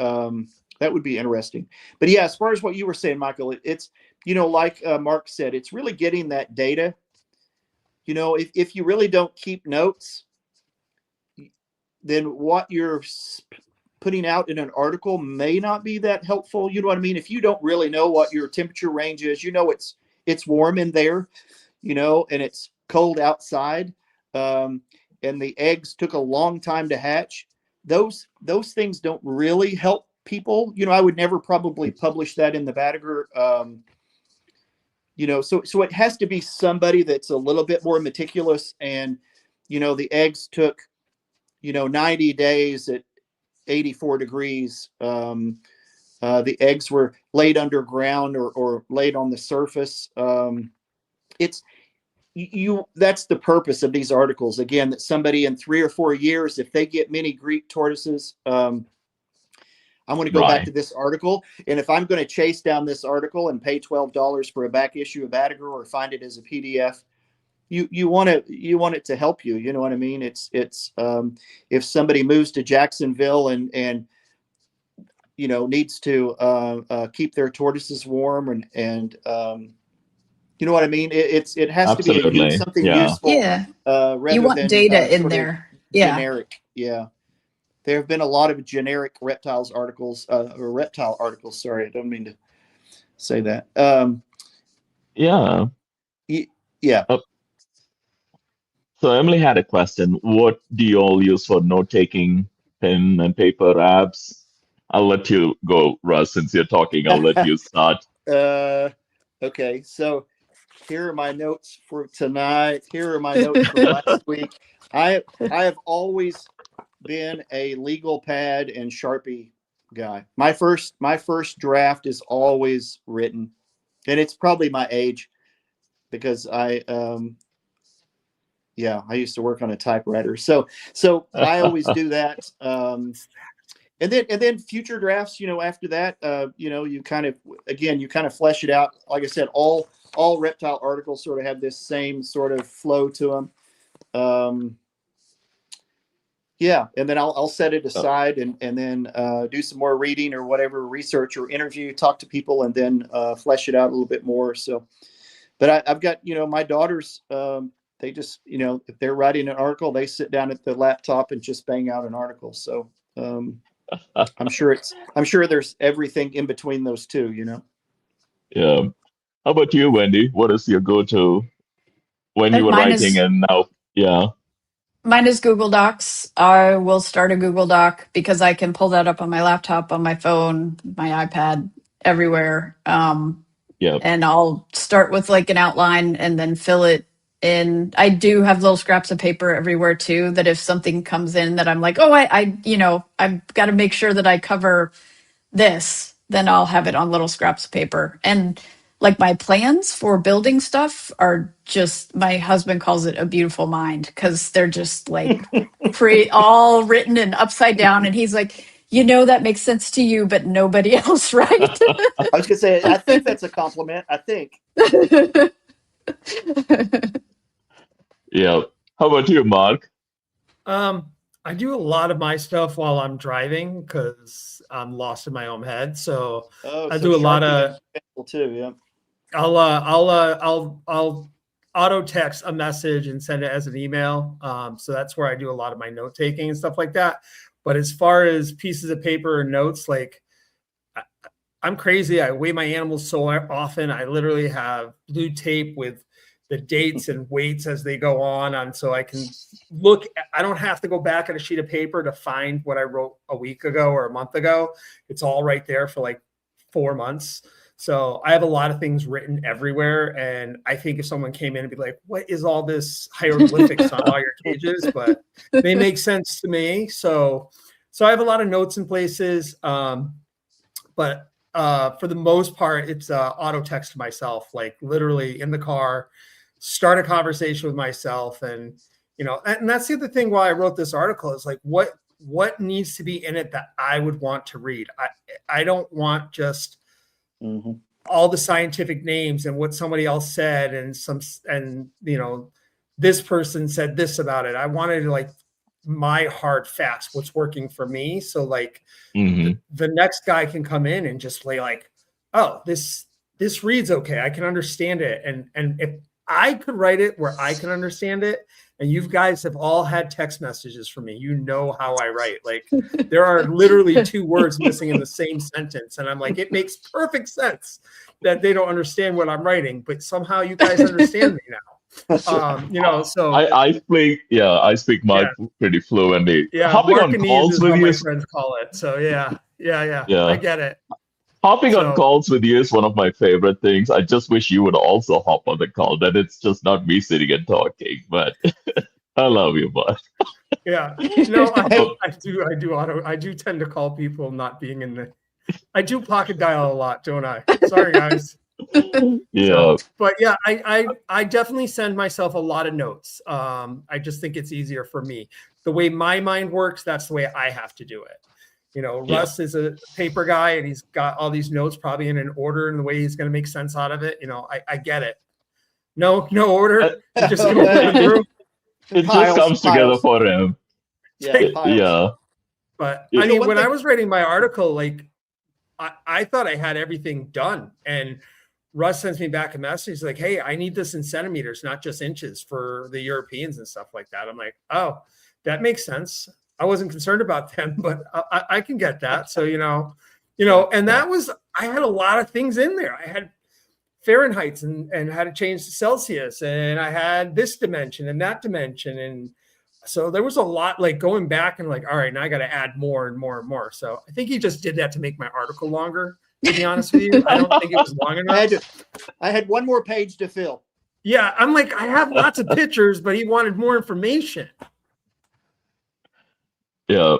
That would be interesting. But yeah, as far as what you were saying, Michael, it's like Mark said, it's really getting that data. If you really don't keep notes, then what you're putting out in an article may not be that helpful. You know what I mean? If you don't really know what your temperature range is, it's warm in there, and it's cold outside, and the eggs took a long time to hatch. Those things don't really help people. I would never probably publish that in the Batagur. So it has to be somebody that's a little bit more meticulous, and the eggs took 90 days at 84 degrees. The eggs were laid underground or laid on the surface. That's the purpose of these articles. Again, that somebody in 3 or 4 years, if they get many Greek tortoises, I'm going to go back to this article. And if I'm going to chase down this article and pay $12 for a back issue of Batagur or find it as a PDF, you want it to help you. You know what I mean? It's if somebody moves to Jacksonville and needs to keep their tortoises warm and you know what I mean? It has to be something useful. Yeah. Rather you want than data in there. Yeah. Generic. Yeah. There have been a lot of generic reptile articles. Sorry, I don't mean to say that. Yeah. Yeah. So Emily had a question. What do you all use for note-taking, pen and paper apps? I'll let you go, Russ, since you're talking. I'll let you start. Okay. So here are my notes for tonight. Here are my notes from last week. I have always been a legal pad and Sharpie guy. My first draft is always written, and it's probably my age because I used to work on a typewriter. So I always do that. then future drafts, after that, you kind of flesh it out. Like I said, all reptile articles sort of have this same sort of flow to them. Yeah, and then I'll set it aside and then do some more reading or whatever, research or interview, talk to people, and then flesh it out a little bit more. So, but I've got my daughters. They just if they're writing an article, they sit down at the laptop and just bang out an article. So I'm sure there's everything in between those two. Yeah. How about you, Wendy? What is your go-to when you were Mine writing is and now? Yeah. Mine is Google Docs. I will start a Google Doc because I can pull that up on my laptop, on my phone, my iPad, everywhere. Yeah. And I'll start with like an outline and then fill it in. I do have little scraps of paper everywhere too, that if something comes in that I'm like, oh, I've got to make sure that I cover this, then I'll have it on little scraps of paper. And like my plans for building stuff are just, my husband calls it a beautiful mind because they're just like all written and upside down. And he's like, that makes sense to you, but nobody else, right? I was gonna say, I think that's a compliment. I think. Yeah. How about you, Mark? I do a lot of my stuff while I'm driving because I'm lost in my own head. So I do a lot of too. Yeah. I'll auto text a message and send it as an email. So that's where I do a lot of my note taking and stuff like that. But as far as pieces of paper and notes, like I'm crazy. I weigh my animals so often. I literally have blue tape with the dates and weights as they go on so I can look. I don't have to go back at a sheet of paper to find what I wrote a week ago or a month ago. It's all right there for like 4 months. So I have a lot of things written everywhere. And I think if someone came in and be like, what is all this hieroglyphics on all your cages? But they make sense to me. So I have a lot of notes in places. But for the most part, it's auto text to myself, like literally in the car, start a conversation with myself. And, and that's the other thing why I wrote this article is like, what needs to be in it that I would want to read? I don't want just all the scientific names and what somebody else said and this person said this about it. I wanted to like my hard facts, what's working for me. So like the next guy can come in and just play like, oh, this reads okay. I can understand it. And if I could write it where I can understand it, and you guys have all had text messages from me, how I write. Like there are literally 2 words missing in the same sentence. And I'm like, it makes perfect sense that they don't understand what I'm writing, but somehow you guys understand me now. So I speak Mark pretty fluently. Yeah, hopping on calls is with how you. my friends call it. So yeah, I get it. Hopping on calls with you is one of my favorite things. I just wish you would also hop on the call. That it's just not me sitting and talking. But I love you, bud. Yeah, no, I do tend to call people not being in the. I do pocket dial a lot, don't I? Sorry, guys. Yeah. But yeah, I definitely send myself a lot of notes. I just think it's easier for me. The way my mind works, that's the way I have to do it. Russ is a paper guy and he's got all these notes probably in an order and the way he's going to make sense out of it. I get it. No order. It just comes together for him. Yeah. But I mean, when I was writing my article, like I thought I had everything done, and Russ sends me back a message. He's like, hey, I need this in centimeters, not just inches for the Europeans and stuff like that. I'm like, oh, that makes sense. I wasn't concerned about them, but I can get that. So, and that was, I had a lot of things in there. I had Fahrenheit and how to change to Celsius, and I had this dimension and that dimension. And so there was a lot like going back and like, all right, now I got to add more and more and more. So I think he just did that to make my article longer, to be honest with you. I don't think it was long enough. I had 1 more page to fill. Yeah. I'm like, I have lots of pictures, but he wanted more information. Yeah.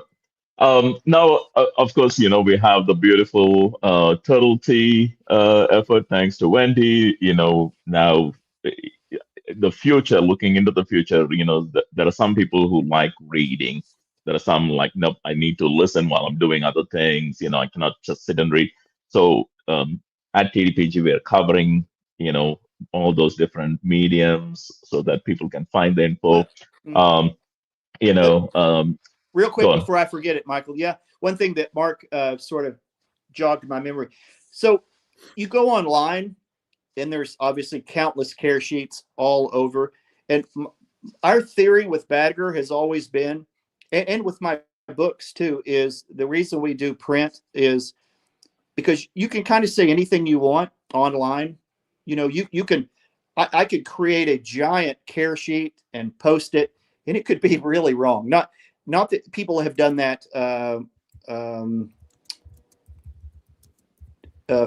Now, of course, we have the beautiful turtle tea effort, thanks to Wendy. Now the future, looking into the future, there are some people who like reading. there are some like, nope, I need to listen while I'm doing other things. I cannot just sit and read. So at TDPG, we're covering, all those different mediums so that people can find the info. Um, Real quick go on. before I forget it, Michael. Yeah, one thing that Mark sort of jogged my memory. So you go online, and there's obviously countless care sheets all over. And our theory with Batagur has always been, and with my books too, is the reason we do print is because you can kind of say anything you want online. You can, I could create a giant care sheet and post it, and it could be really wrong. Not that people have done that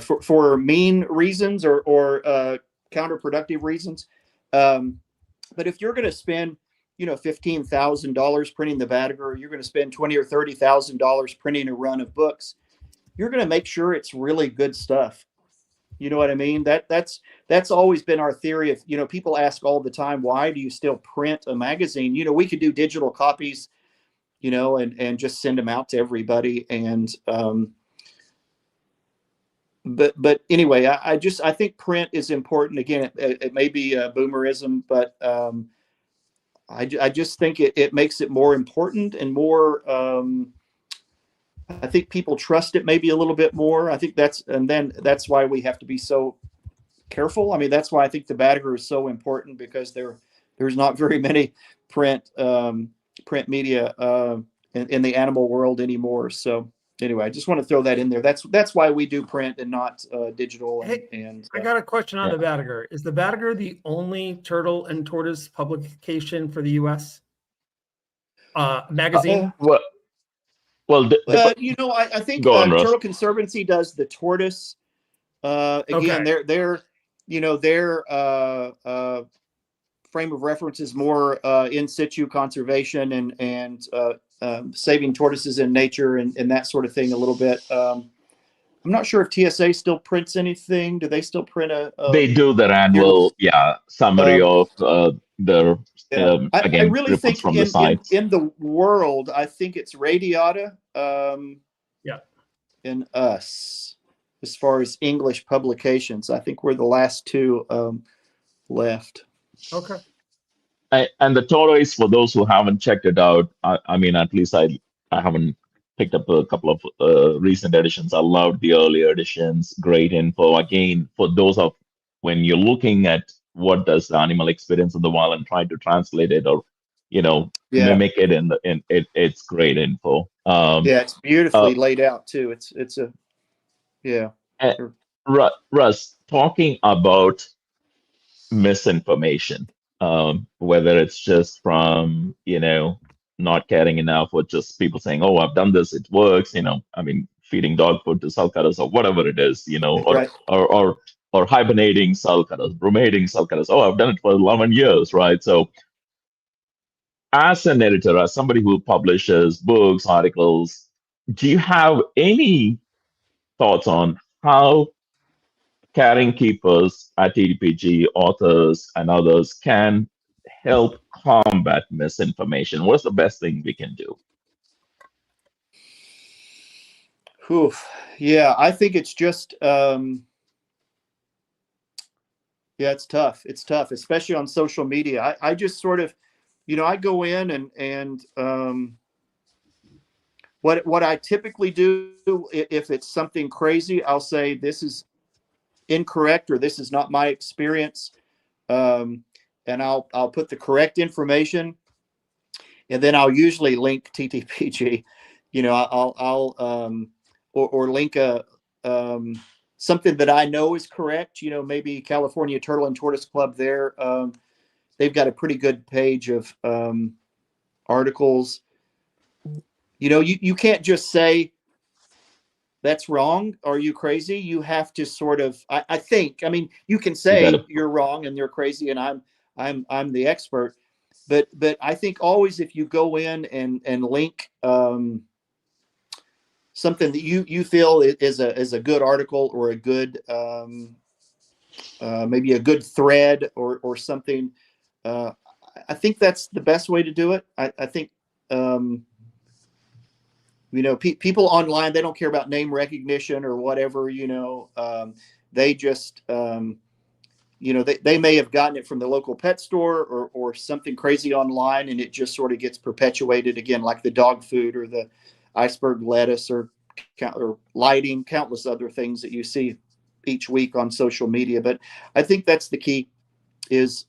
for mean reasons or counterproductive reasons. But if you're going to spend, $15,000 printing the Batagur, you're going to spend $20,000 or $30,000 printing a run of books. You're going to make sure it's really good stuff. You know what I mean? That's always been our theory. If people ask all the time, why do you still print a magazine? We could do digital copies, and just send them out to everybody. And but anyway, I think print is important. Again, it may be a boomerism, but I just think it makes it more important and more. I think people trust it maybe a little bit more. I think that's why we have to be so careful. I mean, that's why I think the Batagur is so important, because there's not very many print media in the animal world anymore. So anyway, I just want to throw that in there. That's why we do print and not digital. And I got a question on the Batagur. Is the Batagur the only turtle and tortoise publication for the U.S. magazine? I think go on, Turtle Conservancy does the tortoise. Again, their frame of reference is more in situ conservation and saving tortoises in nature and that sort of thing a little bit. I'm not sure if TSA still prints anything. Do they still print they do their annual summary of their I really reports think from the sites. in the world, I think it's Radiata and us as far as English publications. I think we're the last two left. Okay. And the tortoise, for those who haven't checked it out, I mean, at least I haven't picked up a couple of recent editions. I loved the earlier editions. Great info. Again, for those of when you're looking at what does the animal experience in the wild and trying to translate it or mimic it in it's great info. It's beautifully laid out too. It's a sure. Russ, talking about misinformation, whether it's just from not caring enough, or just people saying, oh, I've done this, it works, I mean, feeding dog food to sulcatas or whatever it is, Right. or hibernating sulcatas, brumating sulcatas. Oh, I've done it for 11 years, right? So as an editor, as somebody who publishes books, articles, do you have any thoughts on how caring keepers at TDPG, authors, and others can help combat misinformation? What's the best thing we can do? Yeah, I think it's just it's tough. It's tough, especially on social media. I just sort of, I go in and what I typically do, if it's something crazy, I'll say this is incorrect or this is not my experience, and I'll put the correct information, and then I'll usually link TTPG. I'll or link a something that I know is correct. Maybe California Turtle and Tortoise Club. They've got a pretty good page of articles. You can't just say that's wrong. Are you crazy? You have to sort of, I think, I mean, you can say you're wrong and you're crazy and I'm the expert, but I think always if you go in and link something that you feel is a good article or a good maybe a good thread or something, I think that's the best way to do it. I think people online, they don't care about name recognition or whatever, they just, they may have gotten it from the local pet store or something crazy online, and it just sort of gets perpetuated again, like the dog food or the iceberg lettuce or lighting, countless other things that you see each week on social media. But I think that's the key, is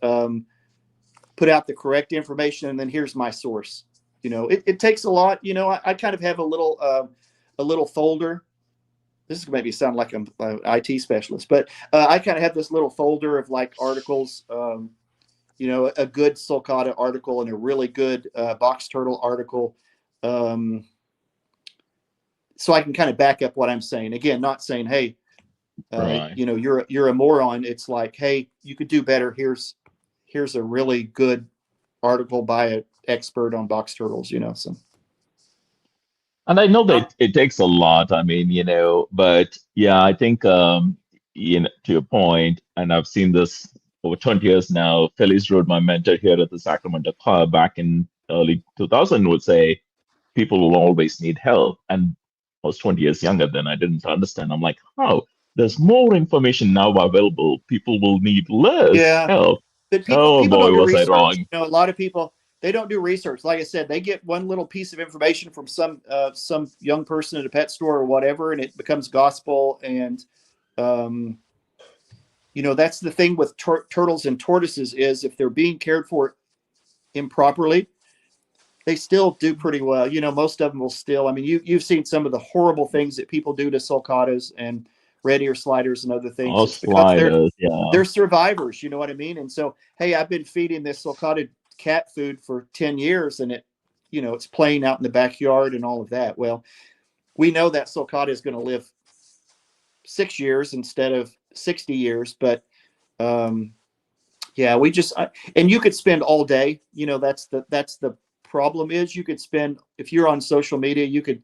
put out the correct information, and then here's my source. It takes a lot. I kind of have a little folder. This is maybe sound like I'm an IT specialist, but I kind of have this little folder of like articles, a good sulcata article and a really good box turtle article. So I can kind of back up what I'm saying. Again, not saying, hey, Right. you're a moron. It's like, hey, you could do better. Here's a really good article by an expert on box turtles, so. And I know that it takes a lot. I mean, but yeah, I think, to your point, and I've seen this over 20 years now. Felice Road, my mentor here at the Sacramento Club back in early 2000, would say people will always need help. And I was 20 years younger then. I didn't understand. I'm like, oh, there's more information now available. People will need less Yeah. help. But Oh people boy, don't do was I research. wrong. A lot of people, they don't do research. Like I said, they get one little piece of information from some young person at a pet store or whatever, and it becomes gospel. And that's the thing with turtles and tortoises, is if they're being cared for improperly, they still do pretty well. Most of them will still. I mean, you've seen some of the horrible things that people do to sulcatas and red ear sliders and other things. Oh, It's because sliders, yeah. they're survivors. You know what I mean? And so, hey, I've been feeding this sulcata cat food for 10 years, and it's playing out in the backyard and all of that. Well, we know that sulcata is going to live 6 years instead of 60 years, but yeah, and you could spend all day. That's the problem, is you could spend, if you're on social media, you could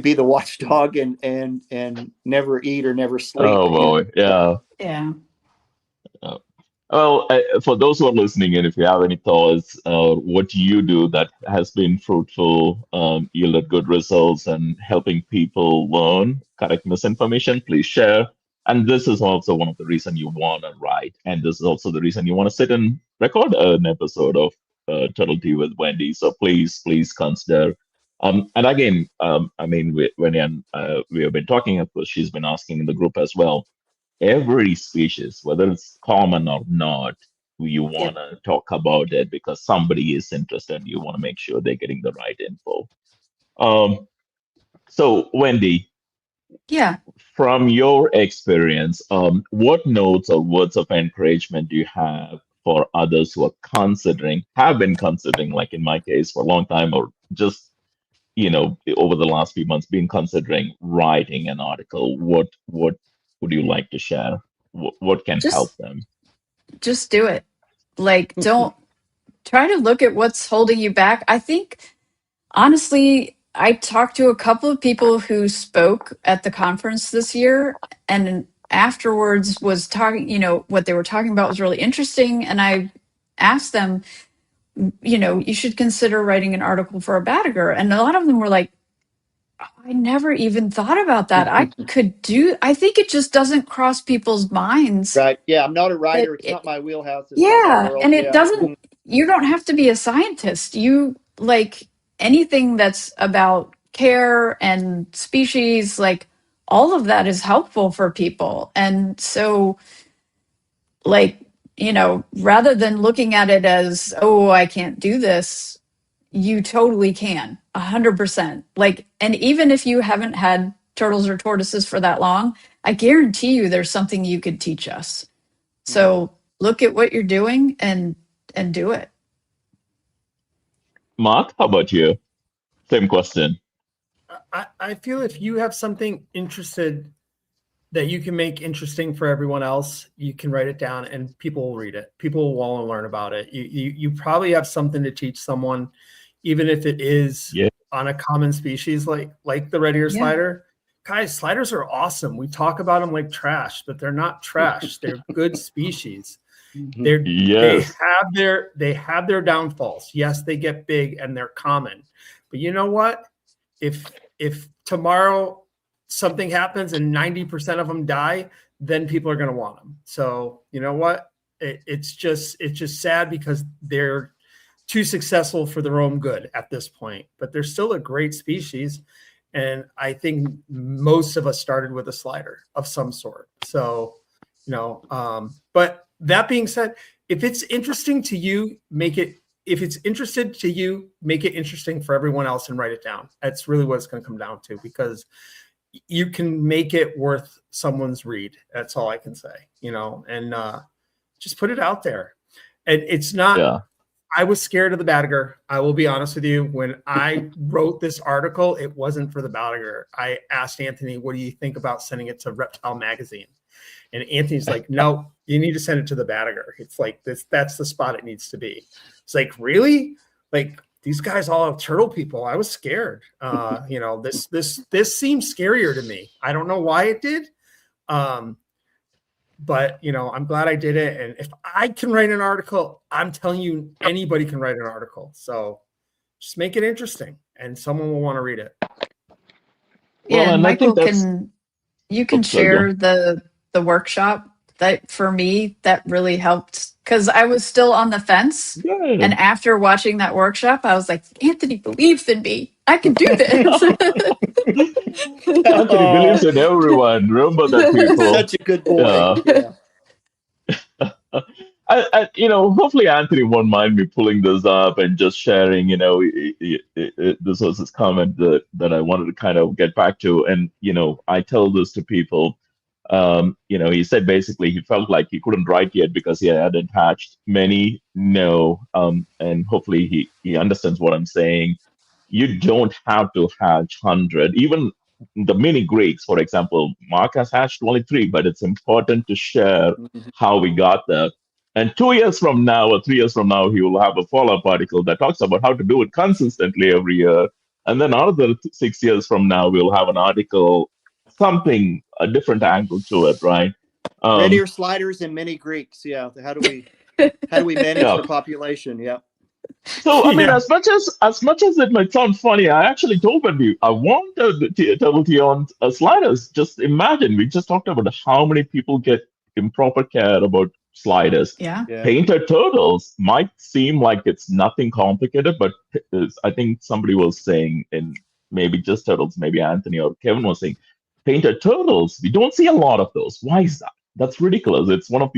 be the watchdog and never eat or never sleep. Oh boy, yeah. Yeah. Well, for those who are listening in, if you have any thoughts, what do you do that has been fruitful, yielded good results, and helping people learn correct misinformation, please share. And this is also one of the reasons you want to write. And this is also the reason you want to sit and record an episode of Turtle Tea with Wendy. So please consider. And again, I mean, Wendy and we have been talking, of course, she's been asking in the group as well. Every species, whether it's common or not, you want to talk about it because somebody is interested. You want to make sure they're getting the right info. So, Wendy, Yeah. from your experience, what notes or words of encouragement do you have for others who are have been considering, like in my case, for a long time, or just over the last few months, been considering writing an article? What would you like to share? What can help them? Just do it. Like, don't try to look at what's holding you back. I think, honestly, I talked to a couple of people who spoke at the conference this year, and afterwards was talking, what they were talking about was really interesting. And I asked them, you should consider writing an article for a Batagur. And a lot of them were like, I never even thought about that. I think it just doesn't cross people's minds. Right. Yeah. I'm not a writer. It's not my wheelhouse. It's not my world. And it doesn't, you don't have to be a scientist. You, like, anything that's about care and species, like, all of that is helpful for people. And so, like, rather than looking at it as, oh, I can't do this, you totally can, 100%. Like, and even if you haven't had turtles or tortoises for that long, I guarantee you there's something you could teach us. So look at what you're doing and do it. Mark, how about you? Same question. I feel if you have something interested that you can make interesting for everyone else, you can write it down and people will read it. People will want to learn about it. You probably have something to teach someone, even if it is on a common species like the red ear slider. Guys, sliders are awesome. We talk about them like trash, but they're not trash. They're good species. They have their downfalls. Yes, they get big and they're common. But you know what? if tomorrow something happens and 90% of them die, then people are going to want them. So you know what? It's just sad because they're too successful for their own good at this point. But they're still a great species, and I think most of us started with a slider of some sort. So but that being said, if it's interesting to you, make it. If it's interested to you, make it interesting for everyone else and write it down. That's really what it's going to come down to, because you can make it worth someone's read. That's all I can say, and just put it out there. And it's not, Yeah. I was scared of the Batagur. I will be honest with you. When I wrote this article, it wasn't for the Batagur. I asked Anthony, what do you think about sending it to Reptile Magazine? And Anthony's like, no, you need to send it to the Batagur. It's like that's the spot it needs to be. It's like, really? Like, these guys all have turtle people. I was scared. This seems scarier to me. I don't know why it did. But I'm glad I did it. And if I can write an article, I'm telling you, anybody can write an article. So just make it interesting and someone will want to read it. Yeah, Well, and and I think Michael, you can Oops, sorry, share the workshop. That for me, that really helped, because I was still on the fence. Good. And after watching that workshop, I was like, Anthony believes in me. I can do this. Anthony believes in everyone. Remember that, people. Such a good boy. Yeah. Yeah. Hopefully Anthony won't mind me pulling this up and just sharing. This was his comment that I wanted to kind of get back to, and I tell this to people. He said basically he felt like he couldn't write yet because he hadn't hatched many. No, and hopefully he understands what I'm saying. You don't have to hatch 100. Even the mini Greeks, for example, Mark has hatched only 3, but it's important to share how we got there. And 2 years from now or 3 years from now, he will have a follow-up article that talks about how to do it consistently every year. And then another 6 years from now, we'll have an article, something, a different angle to it, right? Red ear sliders and mini Greeks. Yeah. How do we manage the population? Yeah. So I mean, as much as it might sound funny, I actually told Wendy I want the turtle on sliders. Just imagine, we just talked about how many people get improper care about sliders. Yeah. Painted turtles might seem like it's nothing complicated, but I think somebody was saying, in maybe just turtles, maybe Anthony or Kevin was saying, painted turtles, we don't see a lot of those. Why is that? That's ridiculous. It's one of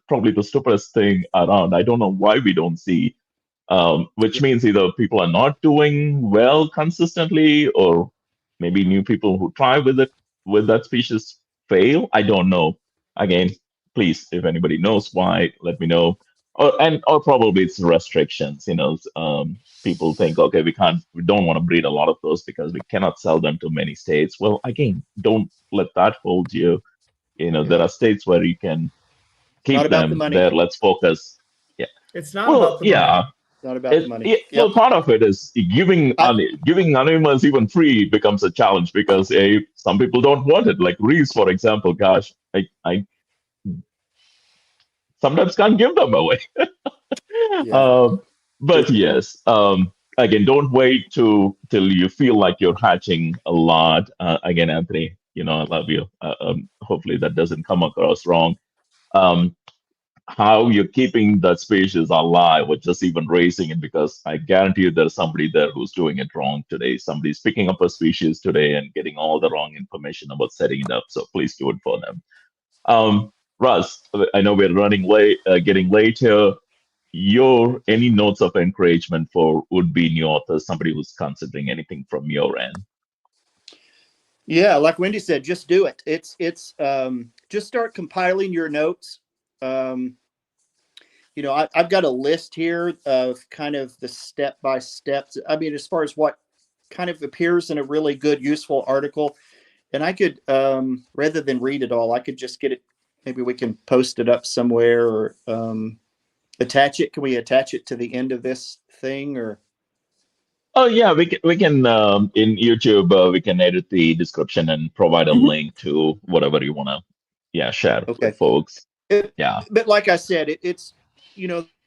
probably the stupidest thing around. I don't know why we don't see. Which means either people are not doing well consistently, or maybe new people who try with that species fail. I don't know. Again, please, if anybody knows why, let me know. Or probably it's restrictions. People think, okay, we don't want to breed a lot of those because we cannot sell them to many states. Well, again, don't let that hold you. There are states where you can keep them there. Let's focus. Yeah, it's not about the money. Not about the money. Well, part of it is giving animals even free becomes a challenge because some people don't want it. Like Reese, for example, gosh, I sometimes can't give them away. But yes, again, don't wait till you feel like you're hatching a lot. Again, Anthony, I love you. Hopefully that doesn't come across wrong. How you're keeping that species alive or just even raising it, because I guarantee you there's somebody there who's doing it wrong today. Somebody's picking up a species today and getting all the wrong information about setting it up. So please do it for them. Russ, I know we're running late, getting late here. Any notes of encouragement for would-be new authors, somebody who's considering anything from your end? Yeah, like Wendy said, just do it. It's just start compiling your notes. I've got a list here of kind of the step-by-steps. I mean, as far as what kind of appears in a really good, useful article. And I could, rather than read it all, I could just get it. Maybe we can post it up somewhere or attach it. Can we attach it to the end of this thing or? Oh yeah, we can in YouTube we can edit the description and provide a link to whatever you want to share with folks. But like I said, it's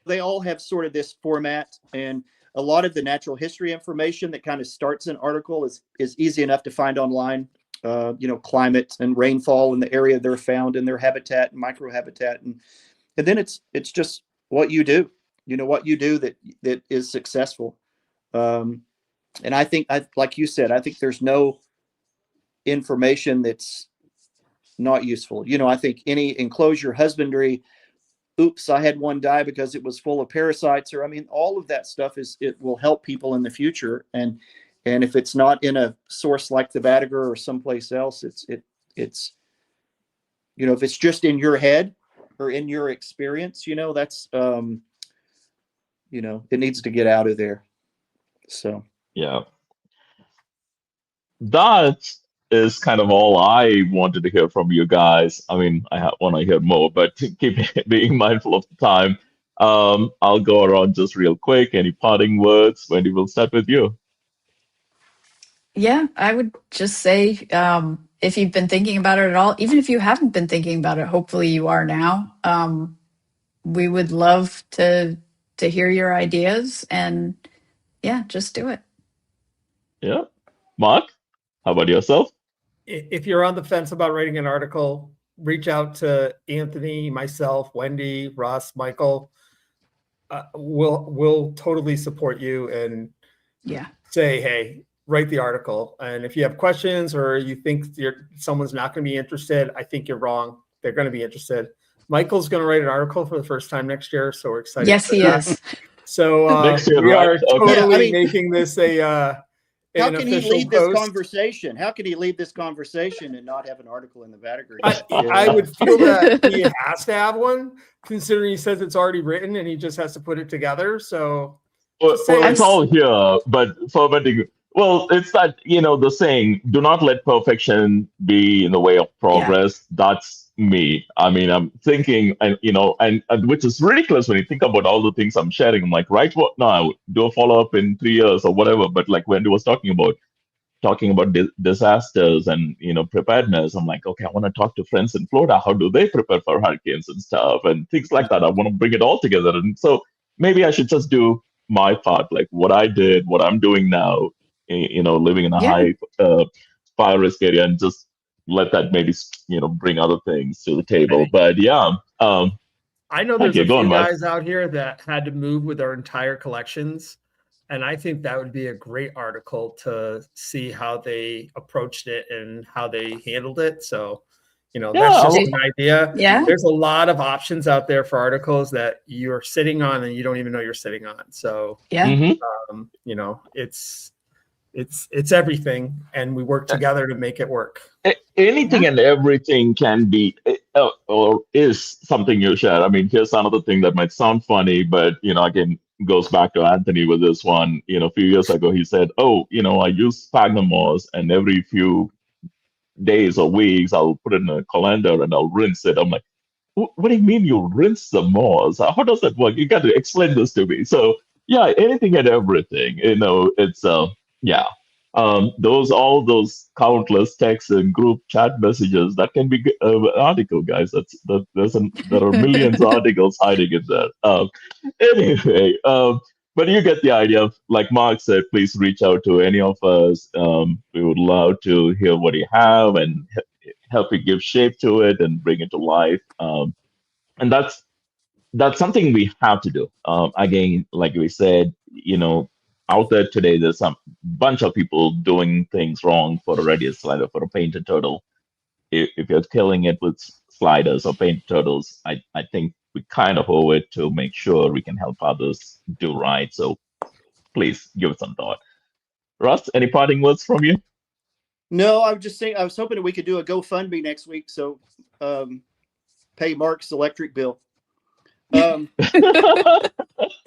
they all have sort of this format, and a lot of the natural history information that kind of starts an article is easy enough to find online. Climate and rainfall in the area they're found in their habitat and microhabitat, and then it's just what you do, that is successful. And I think, like you said, I think there's no information that's not useful. I think any enclosure husbandry, oops, I had one die because it was full of parasites, or all of that stuff it will help people in the future. And if it's not in a source like the Batagur or someplace else, it's if it's just in your head or in your experience, that's it needs to get out of there. So Yeah. That is kind of all I wanted to hear from you guys. I mean, I want to hear more, but keep being mindful of the time. I'll go around just real quick. Any parting words? Wendy, we'll start with you. Yeah, I would just say if you've been thinking about it at all, even if you haven't been thinking about it, hopefully you are now. We would love to hear your ideas, and yeah, just do it. Yeah. Mark, how about yourself? If you're on the fence about writing an article, reach out to Anthony, myself, Wendy, Russ, Michael. We'll totally support you and say, hey, write the article. And if you have questions or you think someone's not going to be interested, I think you're wrong. They're going to be interested. Michael's going to write an article for the first time next year, so we're excited. Yes, he is. So Next year, we right? are totally making this how can he lead post. this conversation? How can he lead this conversation and not have an article in the Batagur? I would feel that he has to have one, considering he says it's already written and he just has to put it together. So it's all here, but fermenting. Well, it's that, the saying, do not let perfection be in the way of progress. Yeah. That's me. I mean, I'm thinking, and which is ridiculous when you think about all the things I'm sharing. I'm like, right, what now? Do a follow-up in 3 years or whatever. But like Wendy was talking about disasters and, preparedness. I'm like, okay, I want to talk to friends in Florida. How do they prepare for hurricanes and stuff and things like that? I want to bring it all together. And so maybe I should just do my part, like what I did, what I'm doing now, living in a high fire risk area, and just let that maybe, bring other things to the table. But yeah. I know there's a few guys out here that had to move with their entire collections. And I think that would be a great article to see how they approached it and how they handled it. So, that's just an idea. Yeah. There's a lot of options out there for articles that you're sitting on and you don't even know you're sitting on. So, it's everything, and we work together to make it work. Anything and everything can be or is something you share. I mean, here's another thing that might sound funny, but again, goes back to Anthony with this one. A few years ago, he said, I use sphagnum moss, and every few days or weeks, I'll put it in a colander and I'll rinse it. I'm like, what do you mean you rinse the moss? How does that work? You got to explain this to me. So yeah, anything and everything. It's all those countless texts and group chat messages that can be an article, guys. There are millions of articles hiding in there. Anyway, but you get the idea. Like Mark said, please reach out to any of us. We would love to hear what you have and help you give shape to it and bring it to life. And that's something we have to do. Again, like we said, out there today, there's some bunch of people doing things wrong for a radius slider, for a painted turtle. If you're killing it with sliders or painted turtles, I think we kind of owe it to make sure we can help others do right. So please give it some thought. Russ, any parting words from you? No, I was just saying, I was hoping that we could do a GoFundMe next week. So pay Mark's electric bill. Yeah,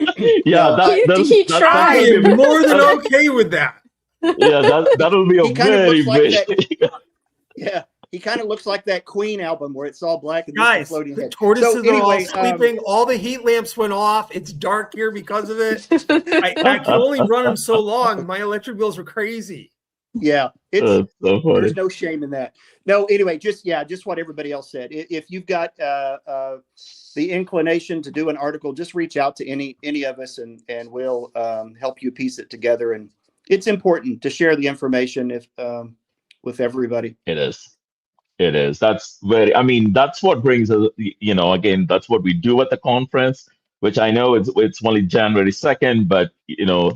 he tried. I am more than okay with that. Yeah, that'll be a very big. Yeah, he kind of looks like that Queen album where it's all black and guys, floating the head. tortoises are all sleeping. All the heat lamps went off. It's dark here because of it. I can only run them so long. My electric bills are crazy. Yeah, so there's no shame in that. No, anyway, just what everybody else said. If you've got the inclination to do an article, just reach out to any of us, and we'll help you piece it together. And it's important to share the information with everybody. It is. It is. That's very, I mean, that's what brings us, again, that's what we do at the conference, which I know it's only January 2nd, but,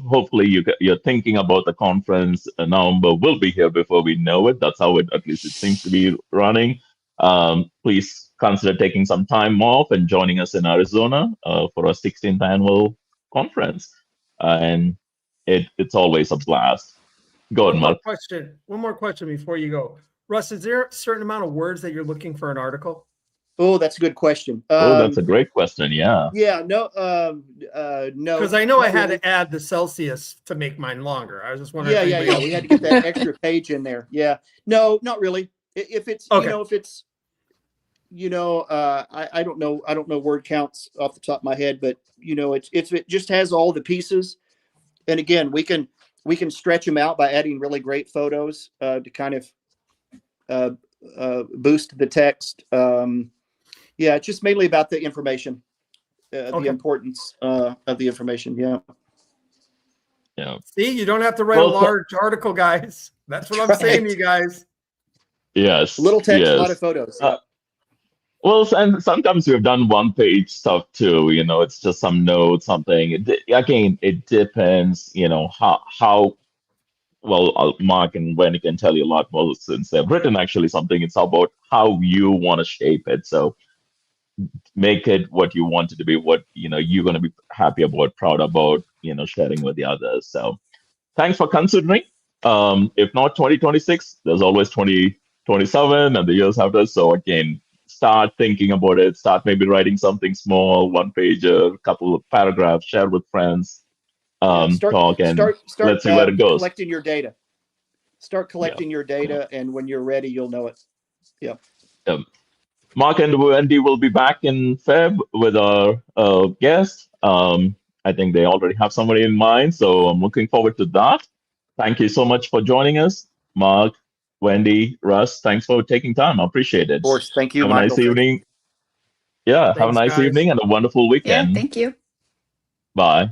hopefully you're thinking about the conference. November will be here before we know it. That's how at least it seems to be running. Please consider taking some time off and joining us in Arizona for our 16th annual conference. And it's always a blast. Go ahead, Mark. One more question before you go. Russ, is there a certain amount of words that you're looking for an article? Oh, that's a good question. That's a great question. Yeah. Yeah. No. No. Because I know I had to add the Celsius to make mine longer. I was just wondering. Yeah. We had to get that extra page in there. Yeah. No, not really. If it's okay. I don't know. I don't know word counts off the top of my head, but it just has all the pieces. And again, we can stretch them out by adding really great photos to kind of boost the text. It's just mainly about the information, the importance of the information. Yeah. See, you don't have to write a large article, guys. That's what I'm saying to you guys. Yes. Little text, a lot of photos. Well, and sometimes we've done one-page stuff too. It's just some notes, something. It depends. How well, Mark and Wendy can tell you a lot more since they've written actually something. It's about how you want to shape it. So make it what you want it to be, what you're going to be happy about, proud about, sharing with the others. So thanks for considering. If not 2026, there's always 2027 and the years after. So again, start thinking about it. Start maybe writing something small, one page, a couple of paragraphs, share with friends. Talk and let's see where it goes. Collecting your data. Start collecting your data, and when you're ready, you'll know it. Yeah. Mark and Wendy will be back in Feb with our guest. I think they already have somebody in mind, so I'm looking forward to that. Thank you so much for joining us, Mark, Wendy, Russ. Thanks for taking time. I appreciate it. Of course. Thank you, Have Michael. a nice evening. Yeah, have a nice evening and a wonderful weekend. Yeah, thank you. Bye.